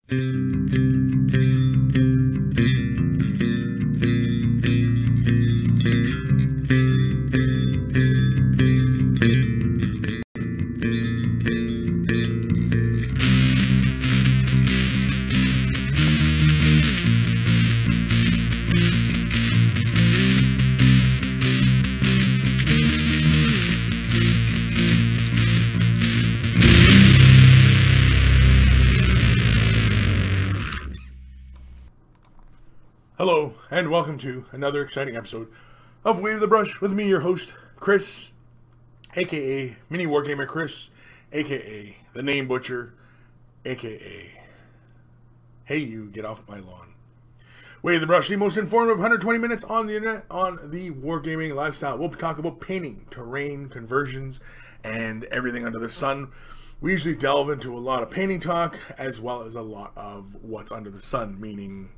Hello, and welcome to another exciting episode of Wave the Brush with me, your host, Kris, aka Mini Wargamer Kris, aka The Name Butcher, aka Hey You, Get Off My Lawn. Wave the Brush, the most informative 120 minutes on the internet on the wargaming lifestyle. We'll talk about painting, terrain, conversions, and everything under the sun. We usually delve into a lot of painting talk, as well as a lot of what's under the sun, meaning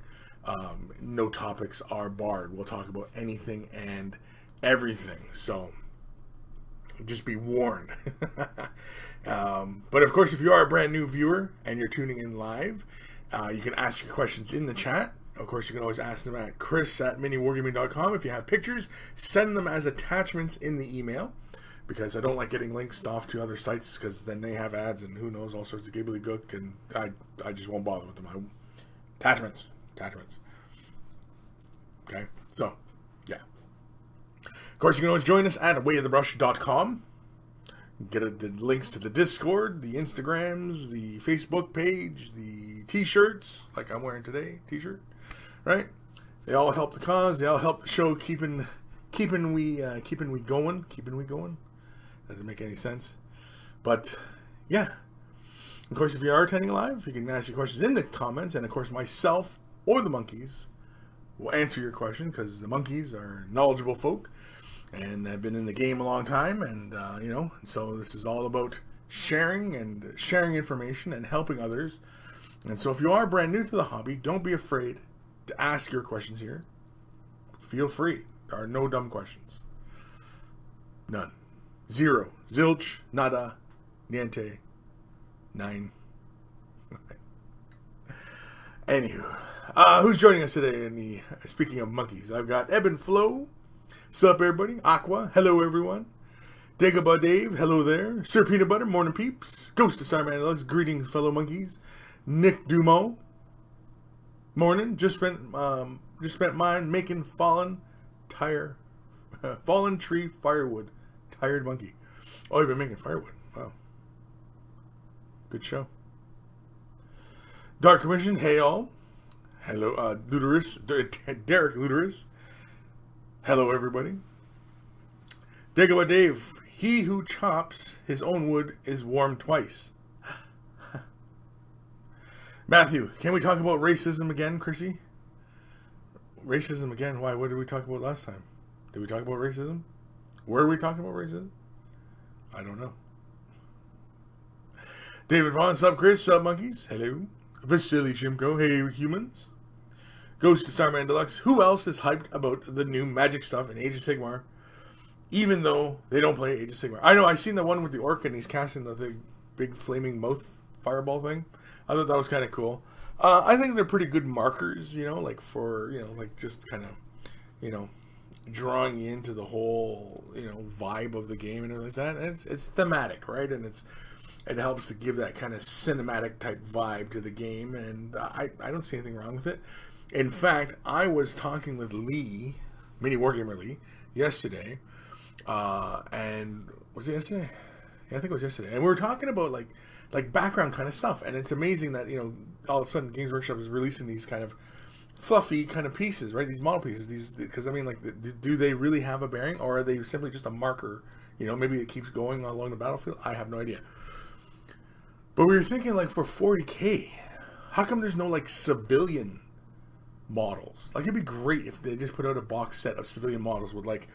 no topics are barred. We'll talk about anything and everything, so just be warned. But of course, if you are a brand new viewer and you're tuning in live, you can ask your questions in the chat. Of course, you can always ask them at kris@miniwargaming.com. If you have pictures, send them as attachments in the email, because I don't like getting links off to other sites, because then they have ads and who knows, all sorts of gobbledygook, and I just won't bother with them. Attachments. Okay, so, yeah. Of course, you can always join us at wayofthebrush.com. Get the links to the Discord, the Instagrams, the Facebook page, the T-shirts, like I'm wearing today, T-shirt, right? They all help the cause. They all help the show keeping we going. That doesn't make any sense, but yeah. Of course, if you are attending live, you can ask your questions in the comments, and of course, myself or the monkeys will answer your question, because the monkeys are knowledgeable folk and have been in the game a long time, and so this is all about sharing information and helping others. And so if you are brand new to the hobby, don't be afraid to ask your questions here. Feel free. There are no dumb questions. None. Zero. Zilch. Nada. Niente. Nine. Anywho, who's joining us today in the, speaking of monkeys, I've got Ebb and Flow. Sup, everybody? Aqua, hello, everyone. Jabba Dave, hello there. Sir Peanut Butter, morning peeps. Ghost of Starman Lux, greetings, fellow monkeys. Nick Dumont, morning. Just spent mine making fallen tree firewood. Tired monkey. Oh, you've been making firewood. Wow. Good show. Dark Commission, hey all. Hello, Derek Luderus. Hello, everybody. Dagobah Dave, he who chops his own wood is warmed twice. Matthew, can we talk about racism again, Chrissy? Racism again? Why? What did we talk about last time? Did we talk about racism? Were we talking about racism? I don't know. David Vaughn, sub Chris, sub monkeys, hello. Vasily Shimko, hey humans. Ghost of Starman Deluxe, who else is hyped about the new magic stuff in Age of Sigmar, even though they don't play Age of Sigmar? I know, I seen the one with the orc and he's casting the big flaming mouth fireball thing. I thought that was kind of cool. I think they're pretty good markers, like for, like just kind of, drawing you into the whole, vibe of the game and everything like that. And it's thematic, right? And it helps to give that kind of cinematic type vibe to the game, and I don't see anything wrong with it. In fact, I was talking with Lee, Mini Wargamer Lee, yesterday, and was it yesterday? Yeah, I think it was yesterday. And we were talking about like background kind of stuff, and it's amazing that all of a sudden Games Workshop is releasing these kind of fluffy kind of pieces, right? These model pieces, because I mean, like, do they really have a bearing, or are they simply just a marker? Maybe it keeps going along the battlefield. I have no idea. But we were thinking, like, for 40K, how come there's no, like, civilian models? Like, it'd be great if they just put out a box set of civilian models with, like,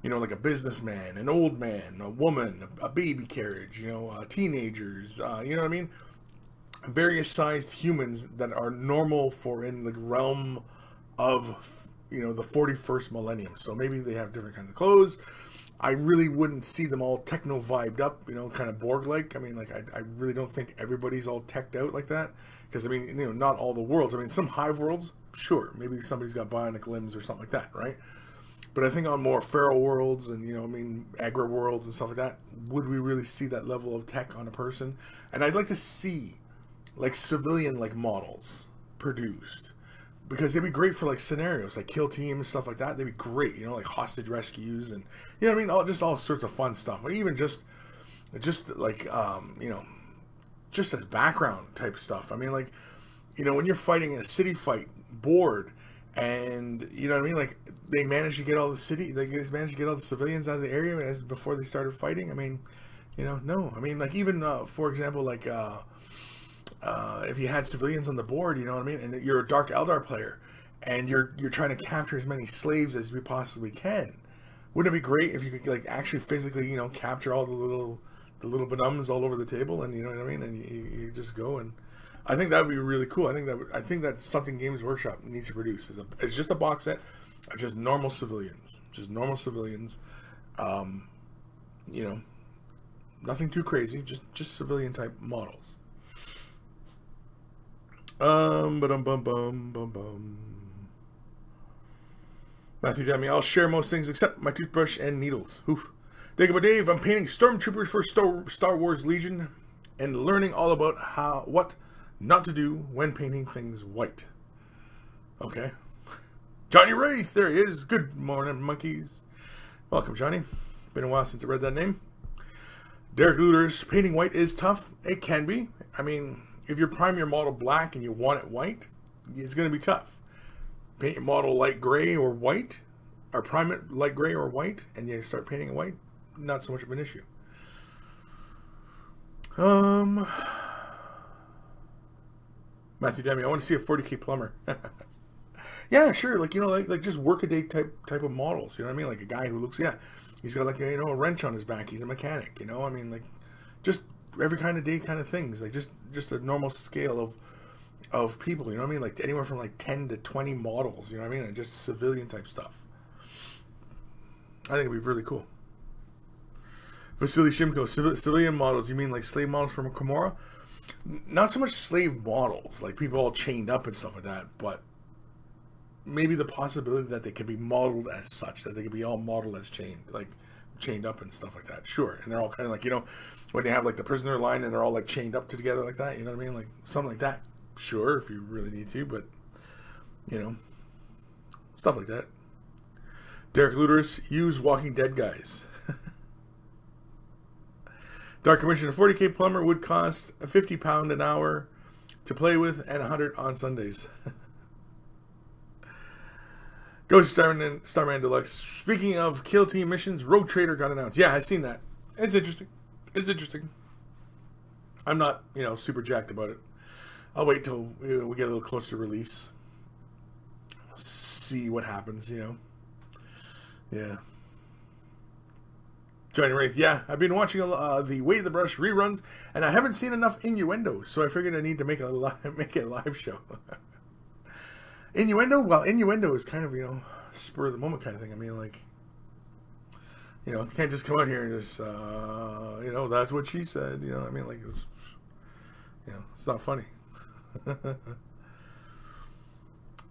like a businessman, an old man, a woman, a baby carriage, teenagers, you know what I mean? Various sized humans that are normal for in the realm of, the 41st millennium. So maybe they have different kinds of clothes. I really wouldn't see them all techno-vibed up, kind of Borg-like. I mean, like, I really don't think everybody's all teched out like that. Because, I mean, you know, not all the worlds. I mean, some hive worlds, sure. Maybe somebody's got bionic limbs or something like that, right? But I think on more feral worlds and, you know, I mean, agri worlds and stuff like that, would we really see that level of tech on a person? And I'd like to see, like, civilian-like models produced. Because they'd be great for, like, scenarios, like kill team and stuff like that. They'd be great, you know, like hostage rescues and, you know what I mean? Just all sorts of fun stuff. But even just like, you know, just as background type stuff. I mean, like, you know, when you're fighting a city fight board and, you know what I mean? Like, they managed to get all the civilians out of the area before they started fighting. I mean, you know, no. I mean, like, even, for example, like, if you had civilians on the board, you know what I mean? And you're a Dark Eldar player and you're trying to capture as many slaves as you possibly can. Wouldn't it be great if you could, like, actually physically, you know, capture all the little benums all over the table, and you know what I mean, and you just go, and I think that would be really cool. I think that's something Games Workshop needs to produce. It's just a box set of just normal civilians, you know, nothing too crazy, just civilian type models. Matthew Demi, I'll share most things except my toothbrush and needles. Oof. Dagobah Dave, I'm painting stormtroopers for Star Wars Legion and learning all about what not to do when painting things white. Okay. Johnny Wraith, there he is. Good morning, monkeys. Welcome, Johnny. Been a while since I read that name. Derek Looters, painting white is tough. It can be. I mean, if you prime your model black and you want it white, it's going to be tough. Paint your model light gray or white, or prime it light gray or white, and you start painting it white, not so much of an issue. Matthew Demi, I want to see a 40K plumber. Yeah, sure. Like, you know, like just work-a-day type of models. You know what I mean? Like a guy who looks, yeah, he's got like a, you know, a wrench on his back. He's a mechanic. You know, I mean, like just every kind of day kind of things. Like just a normal scale of people. You know what I mean? Like anywhere from like 10 to 20 models. You know what I mean? And just civilian type stuff. I think it'd be really cool. Vasily Shimko, civilian models. You mean like slave models from Kimura? Not so much slave models, like people all chained up and stuff like that, but maybe the possibility that they could be modeled as such, that they could be all modeled as chained up and stuff like that. Sure. And they're all kind of like, you know, when they have like the prisoner line and they're all like chained up together like that, you know what I mean? Like something like that. Sure, if you really need to, but you know, stuff like that. Derek Looters, use Walking Dead guys. Dark Commission, a 40K plumber would cost £50 an hour to play with and $100 on Sundays. Goes to Starman Deluxe. Speaking of kill team missions, Rogue Trader got announced. Yeah, I've seen that. It's interesting. It's interesting. I'm not, you know, super jacked about it. I'll wait till we get a little closer to release. See what happens, you know. Yeah. Johnny Wraith, yeah, I've been watching the Way the Brush reruns, and I haven't seen enough innuendo, so I figured I need to make a live show. Innuendo? Well, innuendo is kind of, you know, spur of the moment kind of thing. I mean, like, you know, you can't just come out here and just, you know, that's what she said. You know what I mean? Like, it was, you know, it's not funny.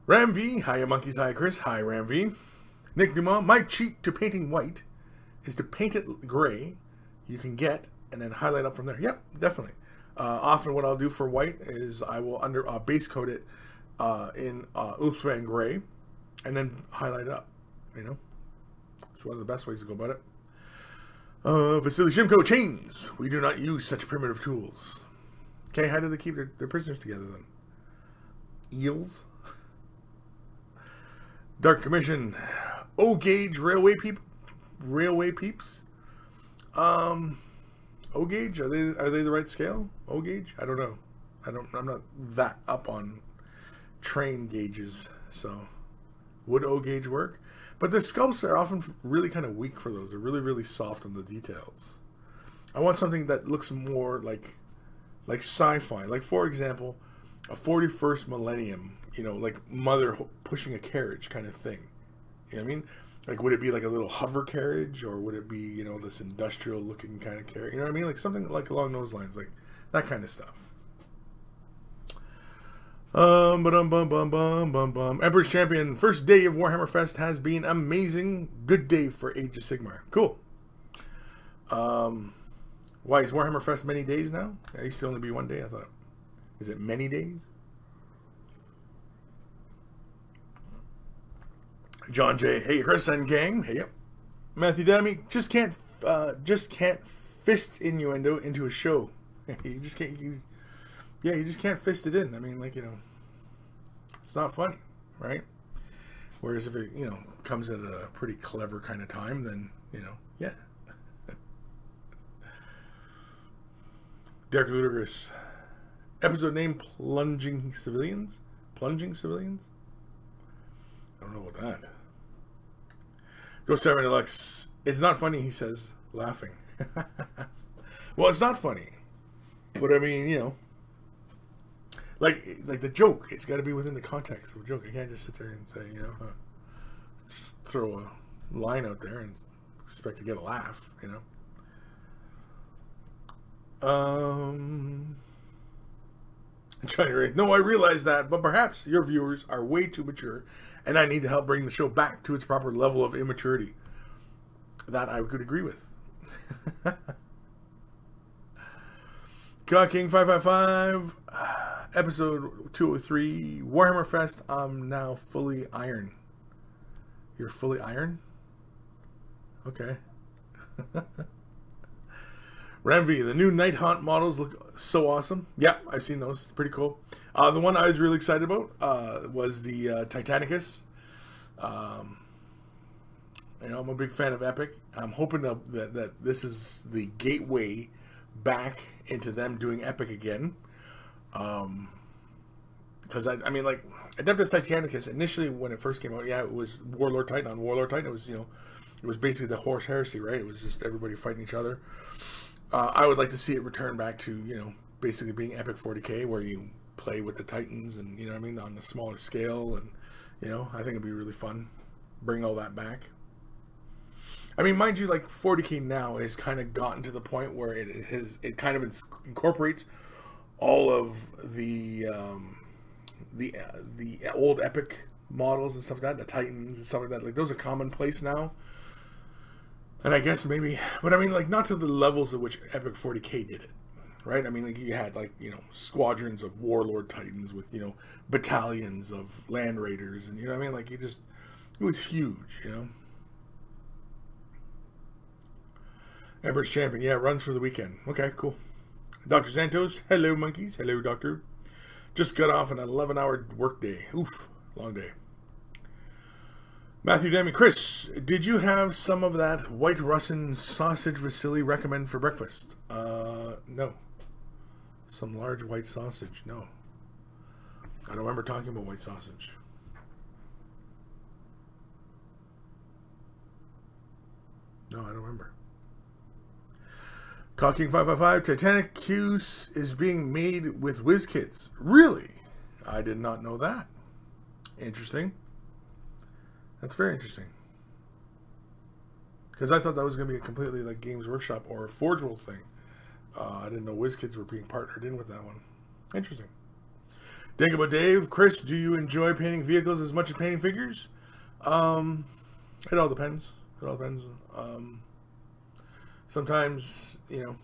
Ram V, hiya monkeys, hiya Kris, hi Ram V. Nick Dumont, my cheat to painting white is to paint it gray. You can get and then highlight up from there. Yep, definitely. Often what I'll do for white is I will base coat it in Ultraman gray and then highlight it up. You know, it's one of the best ways to go about it. Vasily Shimko, chains. We do not use such primitive tools. Okay, how do they keep their prisoners together then? Eels. Dark Commission. O-gauge railway peeps. O-gauge, are they the right scale? O-gauge? I don't know. I'm not that up on train gauges, so would O-gauge work? But the sculpts are often really kind of weak for those. They're really, really soft on the details. I want something that looks more like sci-fi. Like, for example, a 41st millennium, you know, like mother pushing a carriage kind of thing. You know what I mean? Like, would it be like a little hover carriage, or would it be, you know, this industrial looking kind of carriage? You know what I mean? Like something like along those lines, like that kind of stuff. Emperor's Champion. First day of Warhammer Fest has been amazing. Good day for Age of Sigmar. Cool. Why is Warhammer Fest many days now? It used to only be one day, I thought. Is it many days? John J. Hey, Kris and gang. Hey, yep. Matthew Dami. Just can't fist innuendo into a show. You just can't. You just can't fist it in. I mean, like, you know, it's not funny, right? Whereas if it, you know, comes at a pretty clever kind of time, then, you know, yeah. Derek Ludicrous. Episode name, Plunging Civilians? Plunging Civilians? I don't know about that. Ghost Tyrant Deluxe. It's not funny, he says, laughing. Well, it's not funny. But I mean, you know, like the joke, it's got to be within the context of a joke. I can't just sit there and say, you know, just throw a line out there and expect to get a laugh, you know. No, I realize that, but perhaps your viewers are way too mature, and I need to help bring the show back to its proper level of immaturity. That I could agree with. God King 555, episode 203, Warhammer Fest. I'm now fully iron. You're fully iron? Okay. Ramvi, the new Night Haunt models look so awesome. Yeah, I've seen those. Pretty cool. The one I was really excited about was the Titanicus. You know, I'm a big fan of Epic. I'm hoping that this is the gateway back into them doing Epic again. Because, I mean, like, Adeptus Titanicus, initially when it first came out, yeah, it was Warlord Titan on Warlord Titan. It was, you know, it was basically the Horse Heresy, right? It was just everybody fighting each other. I would like to see it return back to, you know, basically being Epic 40k, where you play with the Titans and, you know what I mean, on a smaller scale. And, you know, I think it'd be really fun. Bring all that back. I mean, mind you, like, 40k now has kind of gotten to the point where it kind of incorporates all of the old Epic models and stuff like that, the Titans and stuff like that. Like, those are commonplace now. And I guess maybe, but I mean, like, not to the levels at which Epic 40k did it, right? I mean, like, you had, like, you know, squadrons of Warlord Titans with, you know, battalions of Land Raiders, and, you know what I mean? Like, it was huge, you know? Emperor's Champion, yeah, runs for the weekend. Okay, cool. Dr. Santos, hello, monkeys. Hello, doctor. Just got off an 11-hour work day. Oof, long day. Matthew Demi, Kris, did you have some of that White Russian sausage Vasily recommend for breakfast? No. Some large white sausage, no. I don't remember talking about white sausage. No, I don't remember. Cocking 555, Titanicus is being made with WizKids. Really? I did not know that. Interesting. That's very interesting. Because I thought that was going to be a completely like Games Workshop or a Forge World thing. I didn't know WizKids were being partnered in with that one. Interesting. Dagobah Dave, Kris, do you enjoy painting vehicles as much as painting figures? It all depends. It all depends. Sometimes, you know,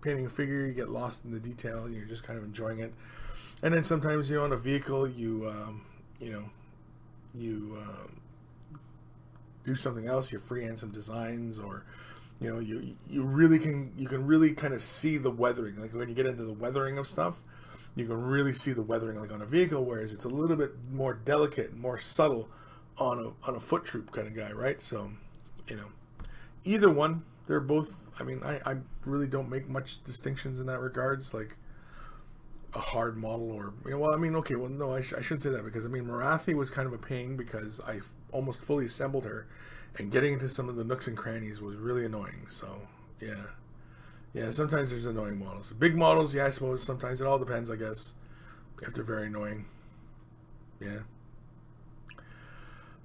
painting a figure, you get lost in the detail and you're just kind of enjoying it. And then sometimes, you know, on a vehicle, you do something else. You freehand some designs, or, you know, you can really kind of see the weathering. Like when you get into the weathering of stuff, you can really see the weathering like on a vehicle, whereas it's a little bit more delicate, more subtle on a foot troop kind of guy, right? So, you know, either one. They're both, I mean, I really don't make much distinctions in that regards, like a hard model or, you know, well, I mean, okay, well, no, I shouldn't say that, because, I mean, Marathi was kind of a pain because I almost fully assembled her, and getting into some of the nooks and crannies was really annoying, so, yeah. Yeah, sometimes there's annoying models. Big models, yeah, I suppose, sometimes it all depends, I guess, if they're very annoying. Yeah.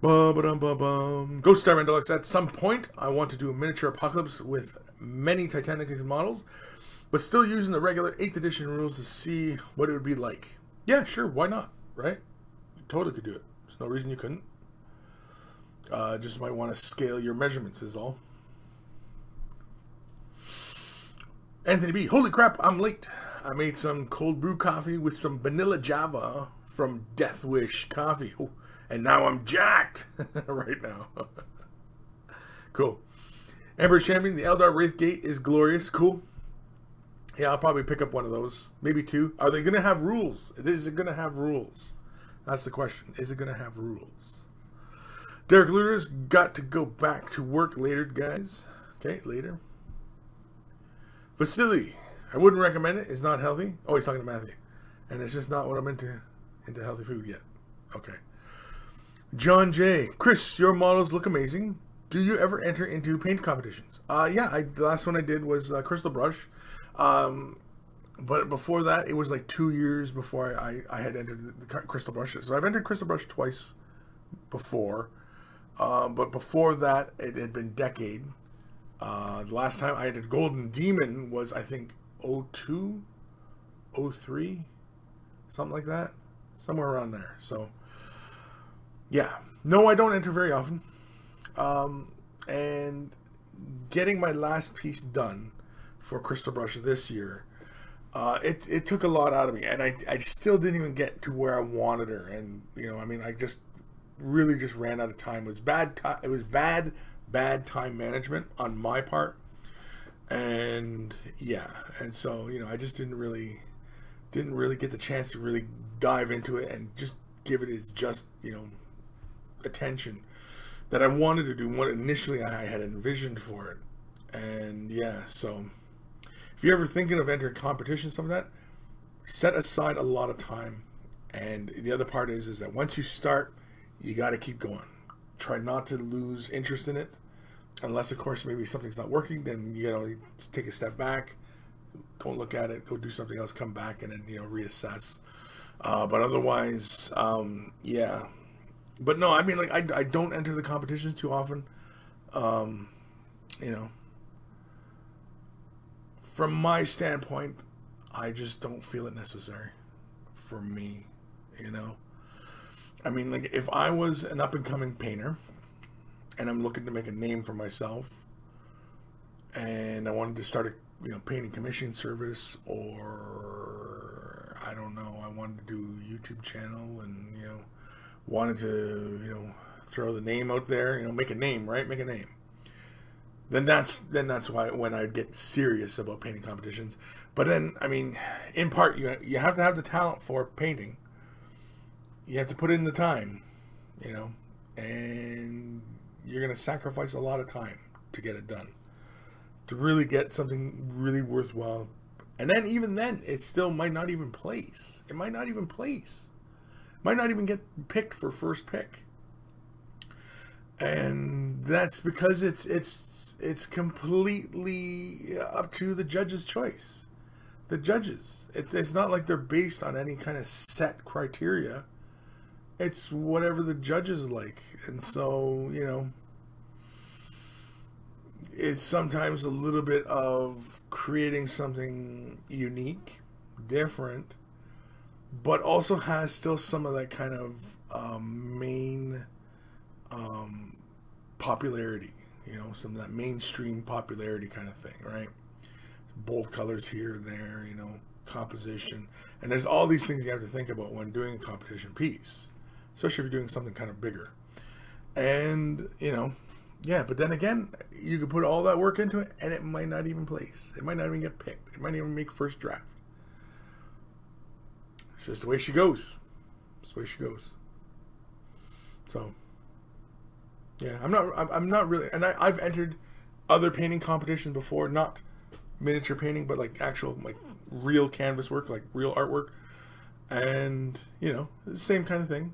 Ghost Starman Deluxe. At some point, I want to do a miniature apocalypse with many Titanicus models, but still using the regular 8th edition rules to see what it would be like. Yeah, sure, why not, right? You totally could do it. There's no reason you couldn't. Just might want to scale your measurements is all. Anthony B, holy crap, I'm late. I made some cold brew coffee with some vanilla Java from Death Wish Coffee. Oh, and now I'm jacked right now. Cool. Ember Champion, the Eldar Wraith Gate is glorious. Cool. Yeah, I'll probably pick up one of those. Maybe two. Are they going to have rules? Is it going to have rules? That's the question. Is it going to have rules? Derek Luter's got to go back to work later, guys. Okay, later. Vasily, I wouldn't recommend it. It's not healthy. Oh, he's talking to Matthew. And it's just not what I'm into healthy food yet. Okay. John J. Kris, your models look amazing. Do you ever enter into paint competitions? Yeah, the last one I did was Crystal Brush. But before that, it was like 2 years before I had entered the Crystal Brush. So I've entered Crystal Brush twice before. But before that, it had been decade. The last time I entered Golden Demon was, I think, 02, 03, something like that. Somewhere around there. So, yeah. No, I don't enter very often. And getting my last piece done for Crystal Brush this year, it took a lot out of me. And I still didn't even get to where I wanted her. And, you know, I mean, I just really just ran out of time. It was bad time management on my part. And yeah, and so, you know, I just didn't really get the chance to really dive into it and just give it its just, you know, attention that I wanted to do, what initially I had envisioned for it. And yeah, so if you're ever thinking of entering competition, some of that, set aside a lot of time. And the other part is that once you start, you got to keep going. Try not to lose interest in it. Unless, of course, maybe something's not working, then, you know, take a step back, don't look at it, go do something else, come back, and then, you know, reassess. But otherwise, yeah. But no, I mean, like, I don't enter the competitions too often. You know, from my standpoint, I just don't feel it necessary for me, you know. I mean, like, if I was an up-and-coming painter, and I'm looking to make a name for myself, and I wanted to start a, you know, painting commissioning service, or I don't know, I wanted to do a YouTube channel, and, you know, wanted to, you know, throw the name out there, you know, make a name, right? Make a name. Then that's why when I'd get serious about painting competitions. But then, I mean, in part, you have to have the talent for painting. You have to put in the time, you know, and you're going to sacrifice a lot of time to get it done, to really get something really worthwhile. And then even then, it still might not even place. It might not even place. Might not even get picked for first pick. And that's because it's completely up to the judge's choice. The judges. It's not like they're based on any kind of set criteria. It's whatever the judges like. And so, you know, it's sometimes a little bit of creating something unique, different, but also has still some of that kind of main popularity, you know, some of that mainstream popularity kind of thing, right? Bold colors here and there, you know, composition. And there's all these things you have to think about when doing a competition piece, especially if you're doing something kind of bigger. And, you know, yeah, but then again, you could put all that work into it and it might not even place. It might not even get picked. It might even make first draft. It's just the way she goes. It's the way she goes. So, yeah, I'm not really, and I've entered other painting competitions before, not miniature painting, but like actual, like real canvas work, like real artwork. And, you know, the same kind of thing,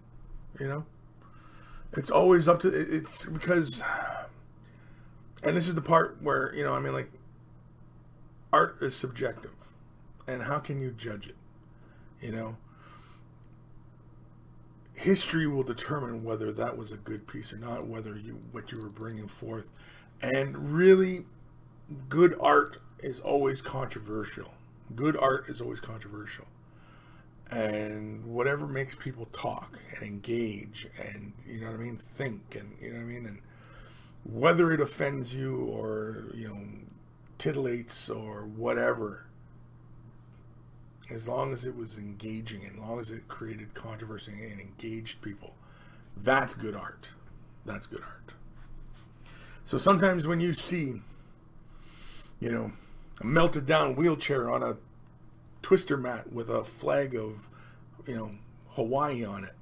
you know. It's always up to, it's because, and this is the part where, you know, I mean, like, art is subjective. And how can you judge it? You know? History will determine whether that was a good piece or not, whether what you were bringing forth. And really, good art is always controversial. Good art is always controversial. and whatever makes people talk and engage and, you know what I mean, think, and, you know what I mean, and whether it offends you or, you know, titillates or whatever, as long as it was engaging, and as long as it created controversy and engaged people, that's good art. That's good art. So sometimes when you see, you know, a melted down wheelchair on a twister mat with a flag of, you know, Hawaii on it,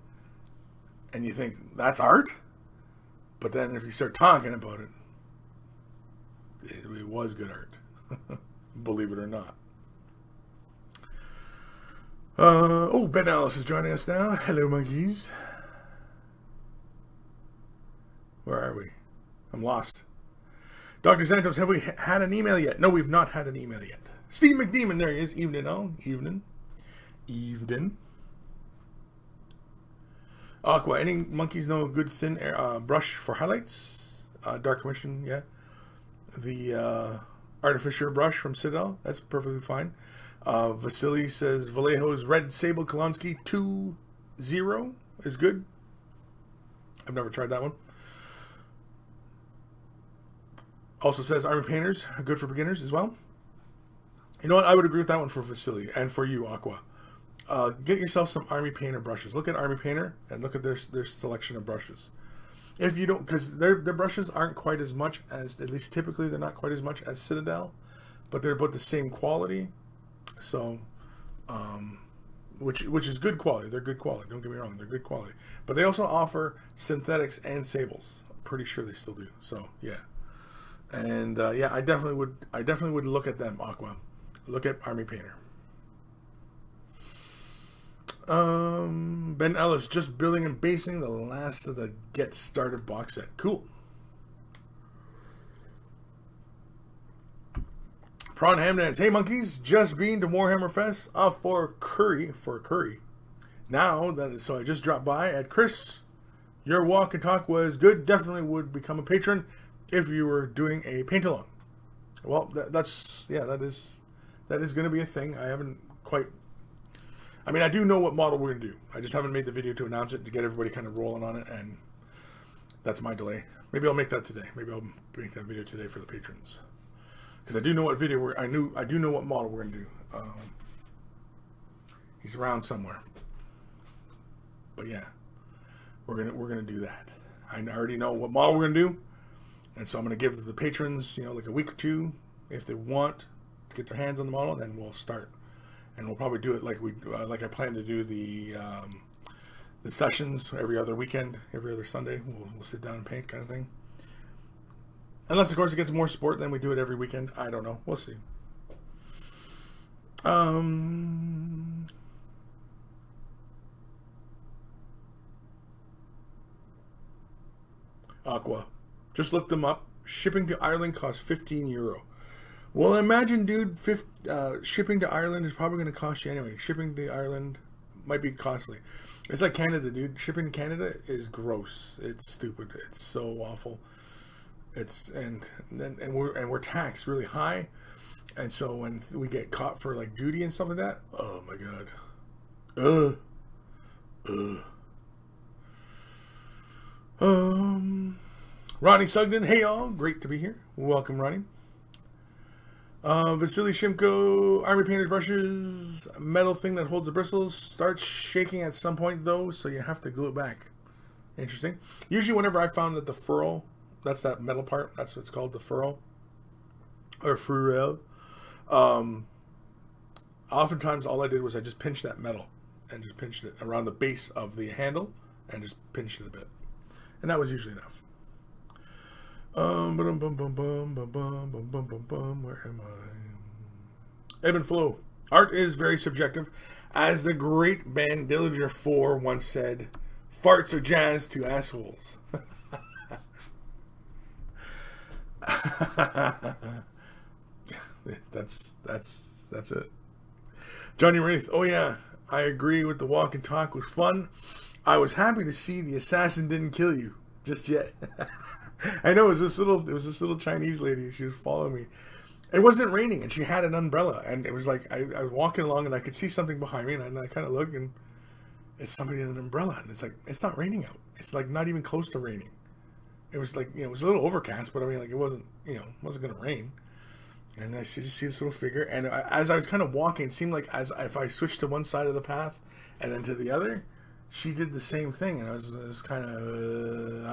and you think that's art, but then if you start talking about it, it was good art. Believe it or not. Oh, Ben Ellis is joining us now. Hello, monkeys. Where are we? I'm lost. Dr. Santos, have we had an email yet? No, we've not had an email yet. Steve McDemon, there he is. Evening, oh, evening. Evening. Aqua, any monkeys know a good thin brush for highlights? Dark Commission, yeah. The Artificer brush from Citadel, that's perfectly fine. Vasily says Vallejo's Red Sable Kolonsky 2-0 is good. I've never tried that one. Also says Army Painters, good for beginners as well. You know what? I would agree with that one for Vasily and for you, Aqua. Get yourself some Army Painter brushes. Look at Army Painter and look at their selection of brushes. If you don't, because their brushes aren't quite as much as, at least typically, they're not quite as much as Citadel, but they're about the same quality. So, which is good quality. They're good quality. Don't get me wrong, they're good quality. But they also offer synthetics and sables. I'm pretty sure they still do. So yeah, and yeah, I definitely would look at them, Aqua. Look at Army Painter. Ben Ellis, just building and basing the last of the Get Started box set. Cool. Prawn Hamdans, hey monkeys, just been to Warhammer Fest for a curry. Now that so I just dropped by at Kris. Your walk and talk was good. Definitely would become a patron if you were doing a paint along. Well, that is going to be a thing. I haven't quite. I mean, I do know what model we're going to do. I just haven't made the video to announce it, to get everybody kind of rolling on it, and that's my delay. Maybe I'll make that today. Maybe I'll make that video today for the patrons, because I do know what video I do know what model we're going to do. He's around somewhere, but yeah, we're gonna do that. I already know what model we're going to do, and so I'm going to give the patrons, you know, like a week or two if they want to get their hands on the model, and then we'll start. And we'll probably do it like I plan to do the sessions every other weekend, every other Sunday. We'll sit down and paint, kind of thing. Unless, of course, it gets more support, then we do it every weekend. I don't know. We'll see. Aqua. Just looked them up. Shipping to Ireland costs €15. Well, imagine, dude, shipping to Ireland is probably going to cost you anyway. Shipping to Ireland might be costly. It's like Canada, dude. Shipping to Canada is gross. It's stupid. It's so awful. And we're taxed really high, and so when we get caught for like duty and stuff like that, oh my god. Ronnie Sugden, hey y'all, great to be here. Welcome, Ronnie. Vasily Shimko, Army Painted brushes, metal thing that holds the bristles, starts shaking at some point though, so you have to glue it back. Interesting. Usually whenever I found that the ferrule, that's that metal part, that's what it's called, the ferrule, or ferrule, oftentimes all I did was I just pinched that metal, and just pinched it around the base of the handle, and just pinched it a bit. And that was usually enough. Where am I? Ebb and flow. Art is very subjective. As the great band Dillinger 4 once said, farts are jazz to assholes. That's it. Johnny Wraith, oh yeah, I agree with the walk and talk was fun. I was happy to see the assassin didn't kill you just yet. I know it was this little Chinese lady. She was following me, it wasn't raining, and she had an umbrella, and it was like I was walking along, and I could see something behind me, and I kind of look, and it's somebody in an umbrella, and it's like, it's not raining out. It's like not even close to raining. It was like, it was a little overcast, but I mean, like, it wasn't, it wasn't going to rain. And I just see this little figure, and as I was kind of walking, it seemed like if I switched to one side of the path and then to the other, she did the same thing, and I was kind of,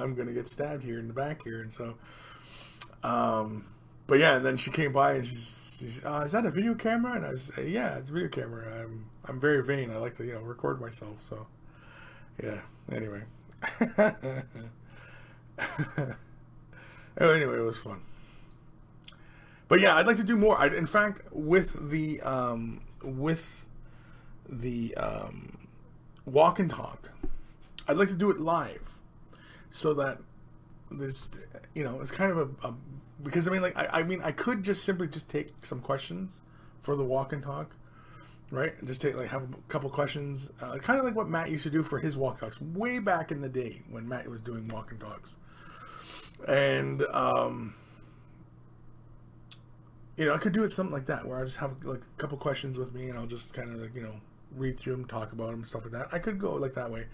I'm going to get stabbed here in the back here, and so, but yeah, and then she came by, and she's is that a video camera? And I was, yeah, it's a video camera. I'm very vain. I like to, record myself, so, yeah, anyway. Anyway, it was fun. But yeah, I'd like to do more. In fact, with the walk and talk, I'd like to do it live, so that there's, it's kind of a because I could just simply take some questions for the walk and talk, right? And just have a couple questions, kind of like what Matt used to do for his walk talks way back in the day when Matt was doing walk and talks. And I could do it something like that, where I just have like a couple questions with me, and I'll just kind of read through them, talk about them, and stuff like that. I could go like that way,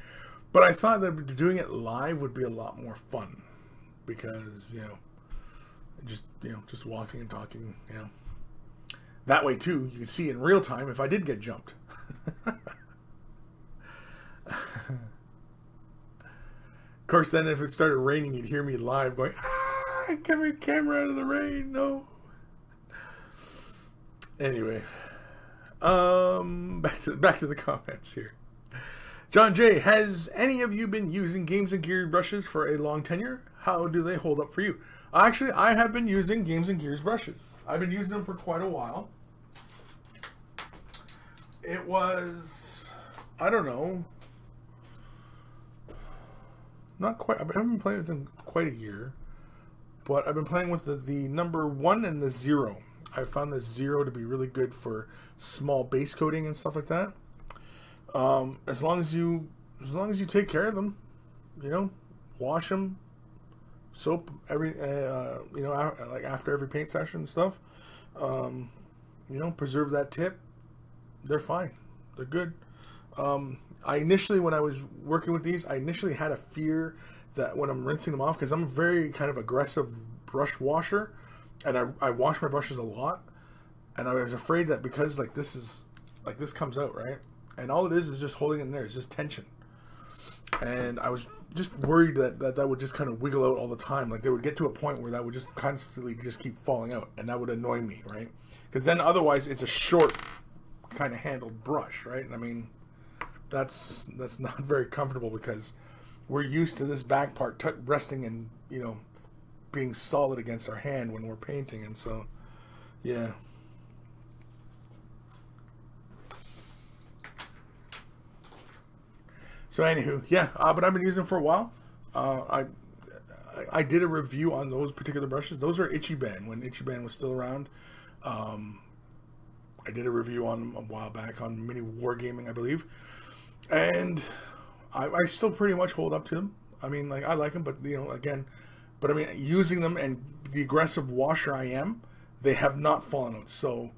but I thought that doing it live would be a lot more fun, because just walking and talking, that way too, you can see in real time if I did get jumped. Of course, then if it started raining, you'd hear me live going, get my camera out of the rain, no. Anyway, back to the comments here. John J, has any of you been using Games and Gears brushes for a long tenure? How do they hold up for you? Actually, I have been using Games and Gears brushes. I've been using them for quite a while. It was, I don't know, not quite, I haven't been playing with them quite a year, but I've been playing with the number 1 and the 0. I found the 0 to be really good for small base coating and stuff like that. As long as you take care of them, wash them, soap every, like after every paint session and stuff. Preserve that tip. They're fine. They're good. I initially, when I was working with these, I initially had a fear that when I'm rinsing them off, because I'm a very kind of aggressive brush washer, and I wash my brushes a lot, and I was afraid that because this comes out, right, and all it is just holding it in there, it's just tension, and I was just worried that would just kind of wiggle out all the time, like they would get to a point where that would just constantly just keep falling out, and that would annoy me, right, because then otherwise it's a short kind of handled brush, right, and I mean, that's not very comfortable, because we're used to this back part resting and being solid against our hand when we're painting, and so yeah. So anywho, yeah, but I've been using them for a while. I did a review on those particular brushes. Those are Ichiban, when Ichiban was still around. I did a review on them a while back on Mini Wargaming, I believe. And I still pretty much hold up to them. I mean, I like them, but again, but I mean, using them and the aggressive washer I am, they have not fallen out. So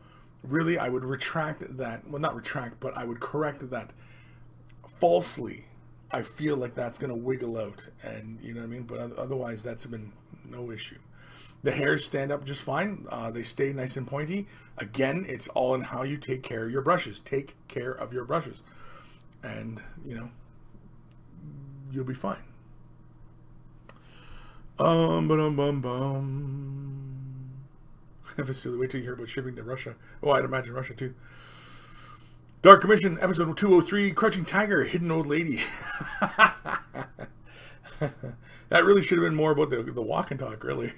really, I would retract that. Well, not retract, but I would correct that. Falsely, I feel like that's going to wiggle out, and you know what I mean. But otherwise, that's been no issue. The hairs stand up just fine. They stay nice and pointy. Again, it's all in how you take care of your brushes. Take care of your brushes. And, you'll be fine. Vasily, wait till you hear about shipping to Russia. Oh, I'd imagine Russia too. Dark Commission, episode 203, Crouching Tiger, Hidden Old Lady. That really should have been more about the walk and talk, really.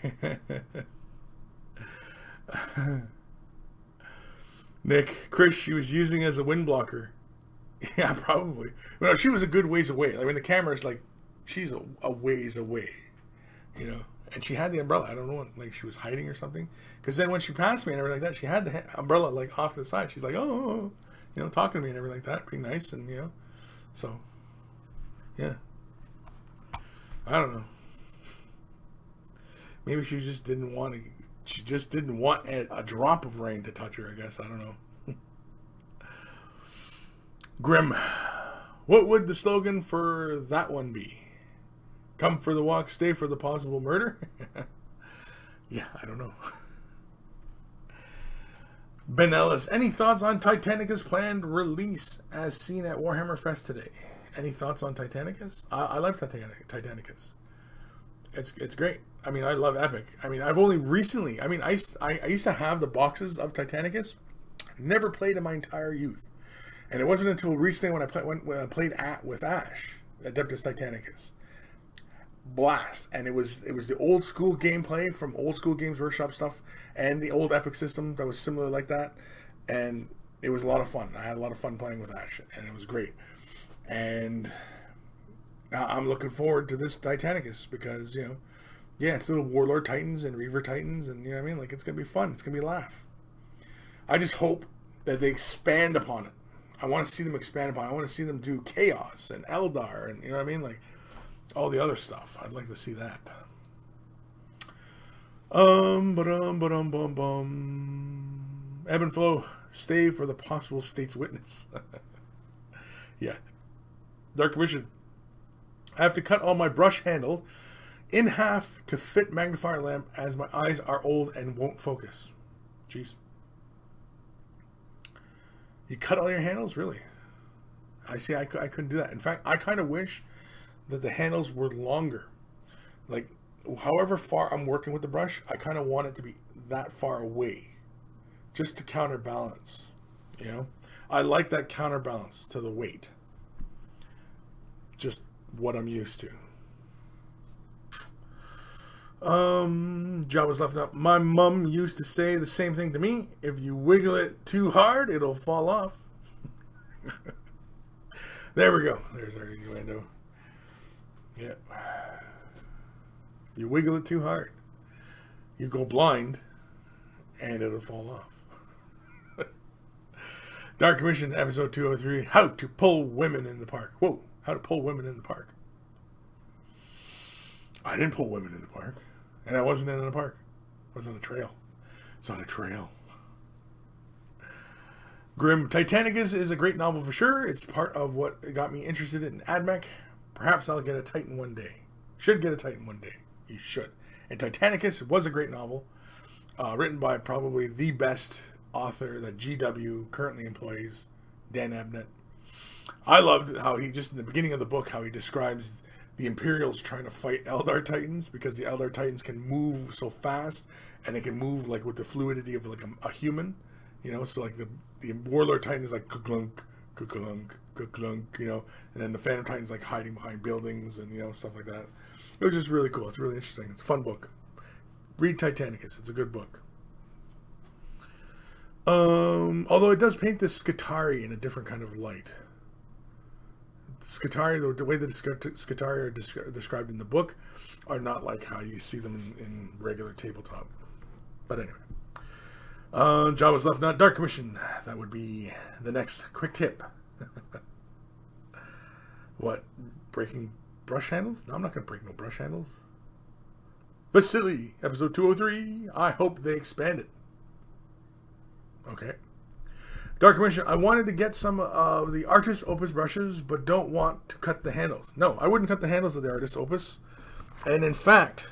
Nick, Kris, she was using as a wind blocker. Yeah, probably. Well, she was a good ways away. I mean, the camera's she's a ways away, And she had the umbrella. I don't know, she was hiding or something. Because then when she passed me and everything like that, she had the umbrella off to the side. She's like, oh, talking to me and everything like that, being nice, and so yeah. I don't know. Maybe she just didn't want to She just didn't want a drop of rain to touch her, I guess. I don't know. Grim. What would the slogan for that one be? Come for the walk, stay for the possible murder? Yeah, I don't know. Ben Ellis, any thoughts on Titanicus' planned release as seen at Warhammer Fest today? Any thoughts on Titanicus? I love Titanicus. It's great. I mean, I love Epic. I mean, I've only recently... I mean, I used to have the boxes of Titanicus. Never played in my entire youth. And it wasn't until recently when I played with Ash, Adeptus Titanicus. Blast. And it was the old school gameplay from old school Games Workshop stuff and the old Epic system that was similar like that. And it was a lot of fun. I had a lot of fun playing with Ash, and it was great. And I'm looking forward to this Titanicus because, you know, yeah, it's little Warlord Titans and Reaver Titans, and you know what I mean? Like, it's going to be fun. It's going to be a laugh. I just hope that they expand upon it. I want to see them expand upon it. I want to see them do Chaos and Eldar and, you know what I mean? Like, all the other stuff. I'd like to see that. Ebb and flow. Stay for the possible state's witness. Yeah. Dark Commission. I have to cut all my brush handle in half to fit magnifier lamp as my eyes are old and won't focus. Jeez. You cut all your handles? Really? I see. I couldn't do that. In fact, I kind of wish that the handles were longer. Like, however far I'm working with the brush, I kind of want it to be that far away. Just to counterbalance. You know? I like that counterbalance to the weight. Just what I'm used to. Jabba's left up. My mom used to say the same thing to me. If you wiggle it too hard, it'll fall off. There we go. There's our innuendo. Yeah. You wiggle it too hard, you go blind, and it'll fall off. Dark Commission, episode 203. How to pull women in the park. Whoa. How to pull women in the park. I didn't pull women in the park. And I wasn't in a park. I was on a trail. It's on a trail. Grim. Titanicus is a great novel for sure. It's part of what got me interested in AdMech. Perhaps I'll get a Titan one day. Should get a Titan one day. You should. And Titanicus was a great novel. Written by probably the best author that GW currently employs, Dan Abnett. I loved how he, just in the beginning of the book, how he describes the Imperials trying to fight Eldar Titans because the Eldar Titans can move so fast and they can move like with the fluidity of like a human, you know. So like the Warlord Titan is like ka-clunk, ka-clunk, ka-clunk, you know, and then the Phantom Titan's like hiding behind buildings and, you know, stuff like that. It was just really cool. It's really interesting. It's a fun book. Read Titanicus. It's a good book. Although it does paint the Skitarii in a different kind of light. Skitarii, the way that Skitarii are described in the book, are not like how you see them in regular tabletop. But anyway, Jabba's left nut. Dark Commission. That would be the next quick tip. What? Breaking brush handles? No, I'm not going to break no brush handles. Vasily, episode 203. I hope they expand it. Okay. Dark Commission, I wanted to get some of the Artis Opus brushes, but don't want to cut the handles. No, I wouldn't cut the handles of the Artis Opus. And in fact,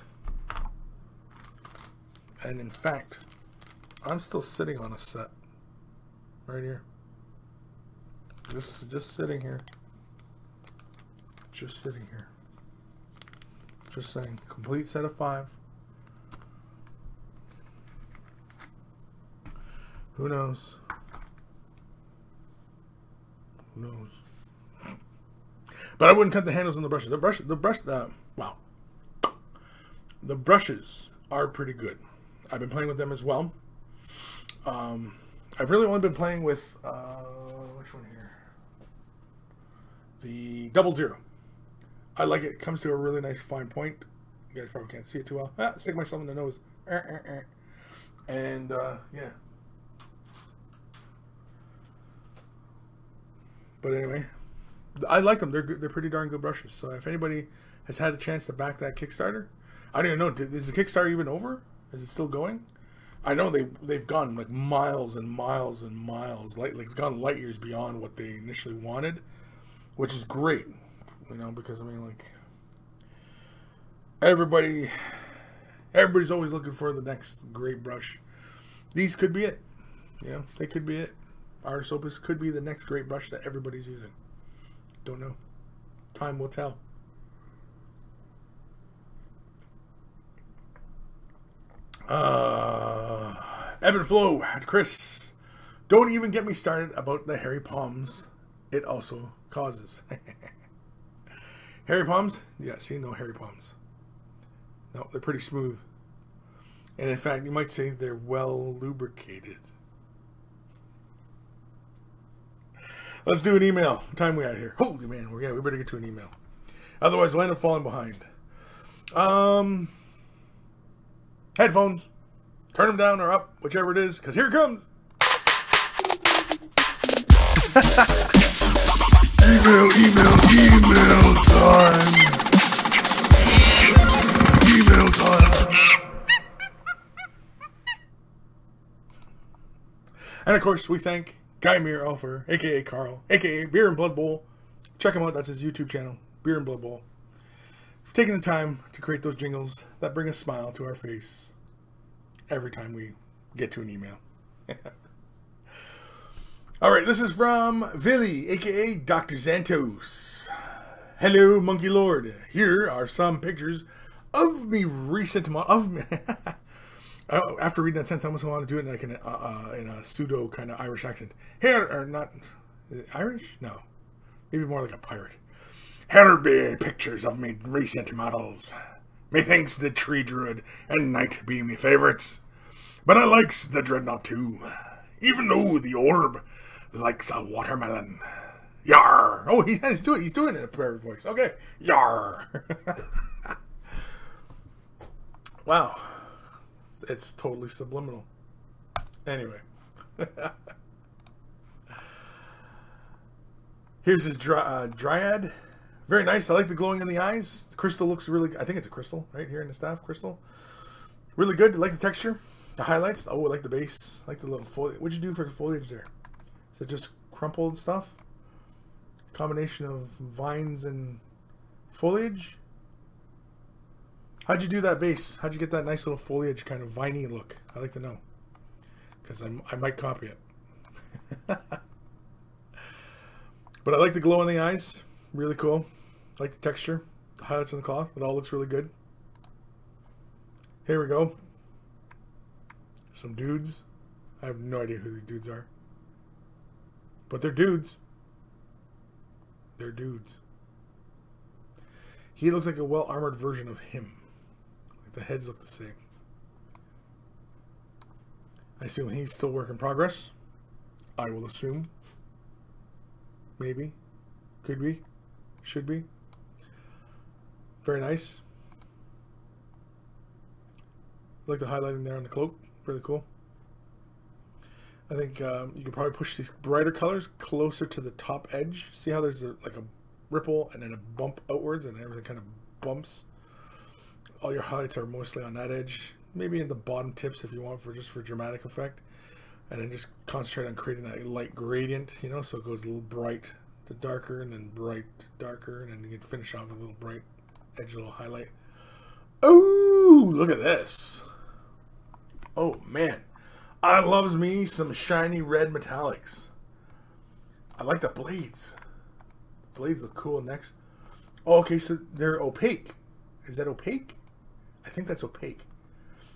I'm still sitting on a set. Right here. Just sitting here. Just sitting here. Just saying. Complete set of 5. Who knows? Who knows? But I wouldn't cut the handles on the brushes. Wow. The brushes are pretty good. I've been playing with them as well. I've really only been playing with, which one here? The 00. I like it. It comes to a really nice fine point. You guys probably can't see it too well. Ah, stick myself in the nose. And, yeah. But anyway, I like them. They're good. They're pretty darn good brushes. So if anybody has had a chance to back that Kickstarter, I don't even know. Is the Kickstarter even over? Is it still going? I know they've gone like miles and miles and miles, like gone light years beyond what they initially wanted, which is great, you know, because I mean, like, everybody's always looking for the next great brush. These could be it, you know, they could be it. Artist Opus could be the next great brush that everybody's using. Don't know. Time will tell. Ebb and Flow, Kris. Don't even get me started about the hairy palms it also causes. Hairy palms? Yeah, see, no hairy palms. No, they're pretty smooth. And in fact, you might say they're well lubricated. Let's do an email. What time we at here? Holy man, we better get to an email. Otherwise, we'll end up falling behind. Headphones. Turn them down or up, whichever it is, because here it comes. Email time. Email time. And of course, we thank Guy Muir Alfer, aka Carl, aka Beer and Blood Bowl. Check him out, that's his YouTube channel, Beer and Blood Bowl. For taking the time to create those jingles that bring a smile to our face every time we get to an email. Alright, this is from Villy, aka Dr. Xantos. Hello, Monkey Lord. Here are some pictures of me recent after reading that sentence, I almost want to do it like in a pseudo kind of Irish accent. Here, or not Irish? No, maybe more like a pirate. Here be pictures of me recent models. Methinks the Tree Druid and Knight be me favourites, but I likes the Dreadnought too, even though the Orb likes a watermelon. Yar! Oh, he's doing it in a pirate voice. Okay, yar! Wow. It's totally subliminal. Anyway. Here's his Dryad. Very nice. I like the glowing in the eyes. The crystal looks really... I think it's a crystal right here in the staff. Crystal. Really good. I like the texture. The highlights. Oh, I like the base. I like the little foliage. What'd you do for the foliage there? Is it just crumpled stuff? Combination of vines and foliage? How'd you do that base? How'd you get that nice little foliage kind of viney look? I'd like to know. Because I might copy it. But I like the glow in the eyes. Really cool. I like the texture. The highlights on the cloth. It all looks really good. Here we go. Some dudes. I have no idea who these dudes are. But they're dudes. They're dudes. He looks like a well-armored version of him. The heads look the same. I assume he's still work in progress. I will assume. Maybe. Could be. Should be. Very nice. I like the highlighting there on the cloak. Really cool. I think you could probably push these brighter colors closer to the top edge. See how there's like a ripple and then a bump outwards and everything kind of bumps. All your highlights are mostly on that edge, maybe in the bottom tips if you want just for dramatic effect, and then just concentrate on creating that light gradient, you know, so it goes a little bright to darker and then bright to darker, and then you can finish off with a little bright edge, a little highlight. Oh, look at this. Oh man, I loves me some shiny red metallics. I like the blades. The blades look cool next. Oh, okay, so they're opaque. Is that opaque? I think that's opaque,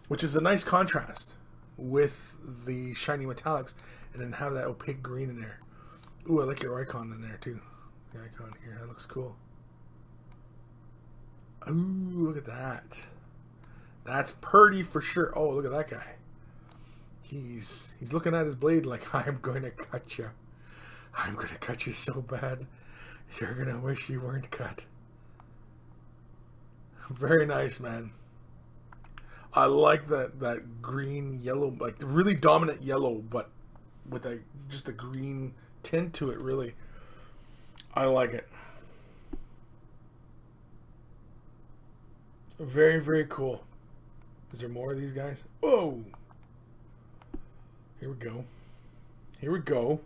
which is a nice contrast with the shiny metallics, and then have that opaque green in there. Ooh, I like your icon in there too. The icon here, that looks cool. Ooh, look at that. That's pretty for sure. Oh, look at that guy. He's looking at his blade like, I'm going to cut you. I'm going to cut you so bad. You're going to wish you weren't cut. Very nice, man. I like that green yellow, like the really dominant yellow, but with just a green tint to it. Really, I like it. Very, very cool. Is there more of these guys? Oh, Here we go. Here we go.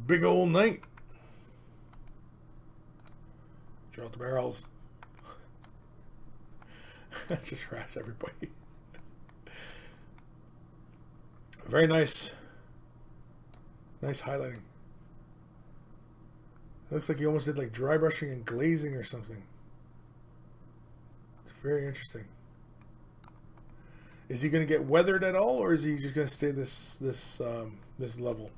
Big old night. Draw out the barrels. Just harass everybody. Very nice. Nice highlighting. It looks like he almost did like dry brushing and glazing or something. It's very interesting. Is he going to get weathered at all, or is he just going to stay this level?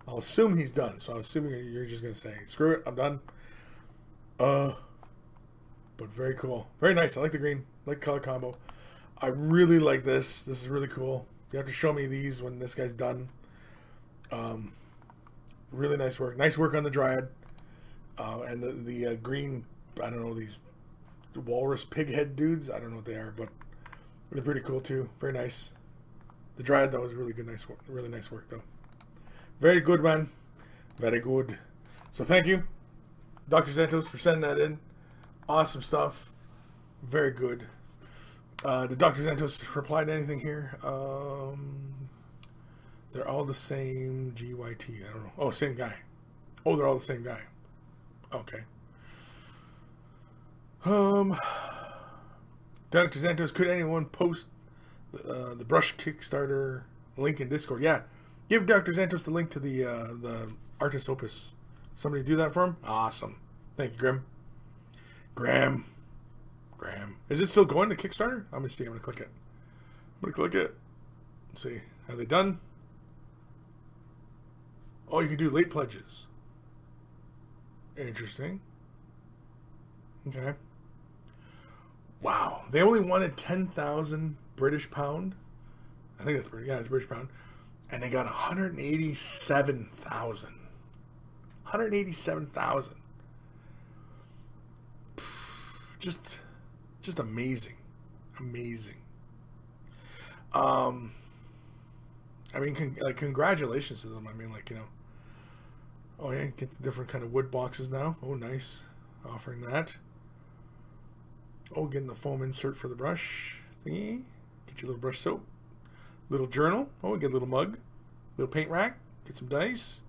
I'll assume he's done. So I'm assuming you're just going to say, "Screw it, I'm done." But very cool, very nice. I like the green, like color combo. I really like this. This is really cool. You have to show me these when this guy's done. Really nice work. Nice work on the Dryad. And the green, I don't know, these walrus pig head dudes. I don't know what they are, but they're pretty cool too. Very nice. The Dryad, though, is really good. Nice work. Really nice work, though. Very good, man. Very good. So thank you, Dr. Santos, for sending that in. Awesome stuff. Very good. Did Dr. Santos reply to anything here? They're all the same GYT. I don't know. Oh, same guy. Oh, they're all the same guy. Okay. Dr. Santos, could anyone post the brush Kickstarter link in Discord? Yeah. Give Dr. Santos the link to the Artist Opus. Somebody do that for him? Awesome. Thank you, Graham. Graham. Is it still going to Kickstarter? I'm going to see. I'm going to click it. Let's see. Are they done? Oh, you can do late pledges. Interesting. Okay. Wow. They only wanted 10,000 British pound. I think that's British. Yeah, it's British pound. And they got 187,000. 187,000. Just amazing. Amazing. I mean, congratulations to them. I mean, like, you know. Oh, yeah, get the different kind of wood boxes now. Oh, nice. Offering that. Oh, getting the foam insert for the brush thingy. Get your little brush soap. Little journal. Oh, get a little mug. Little paint rack. Get some dice.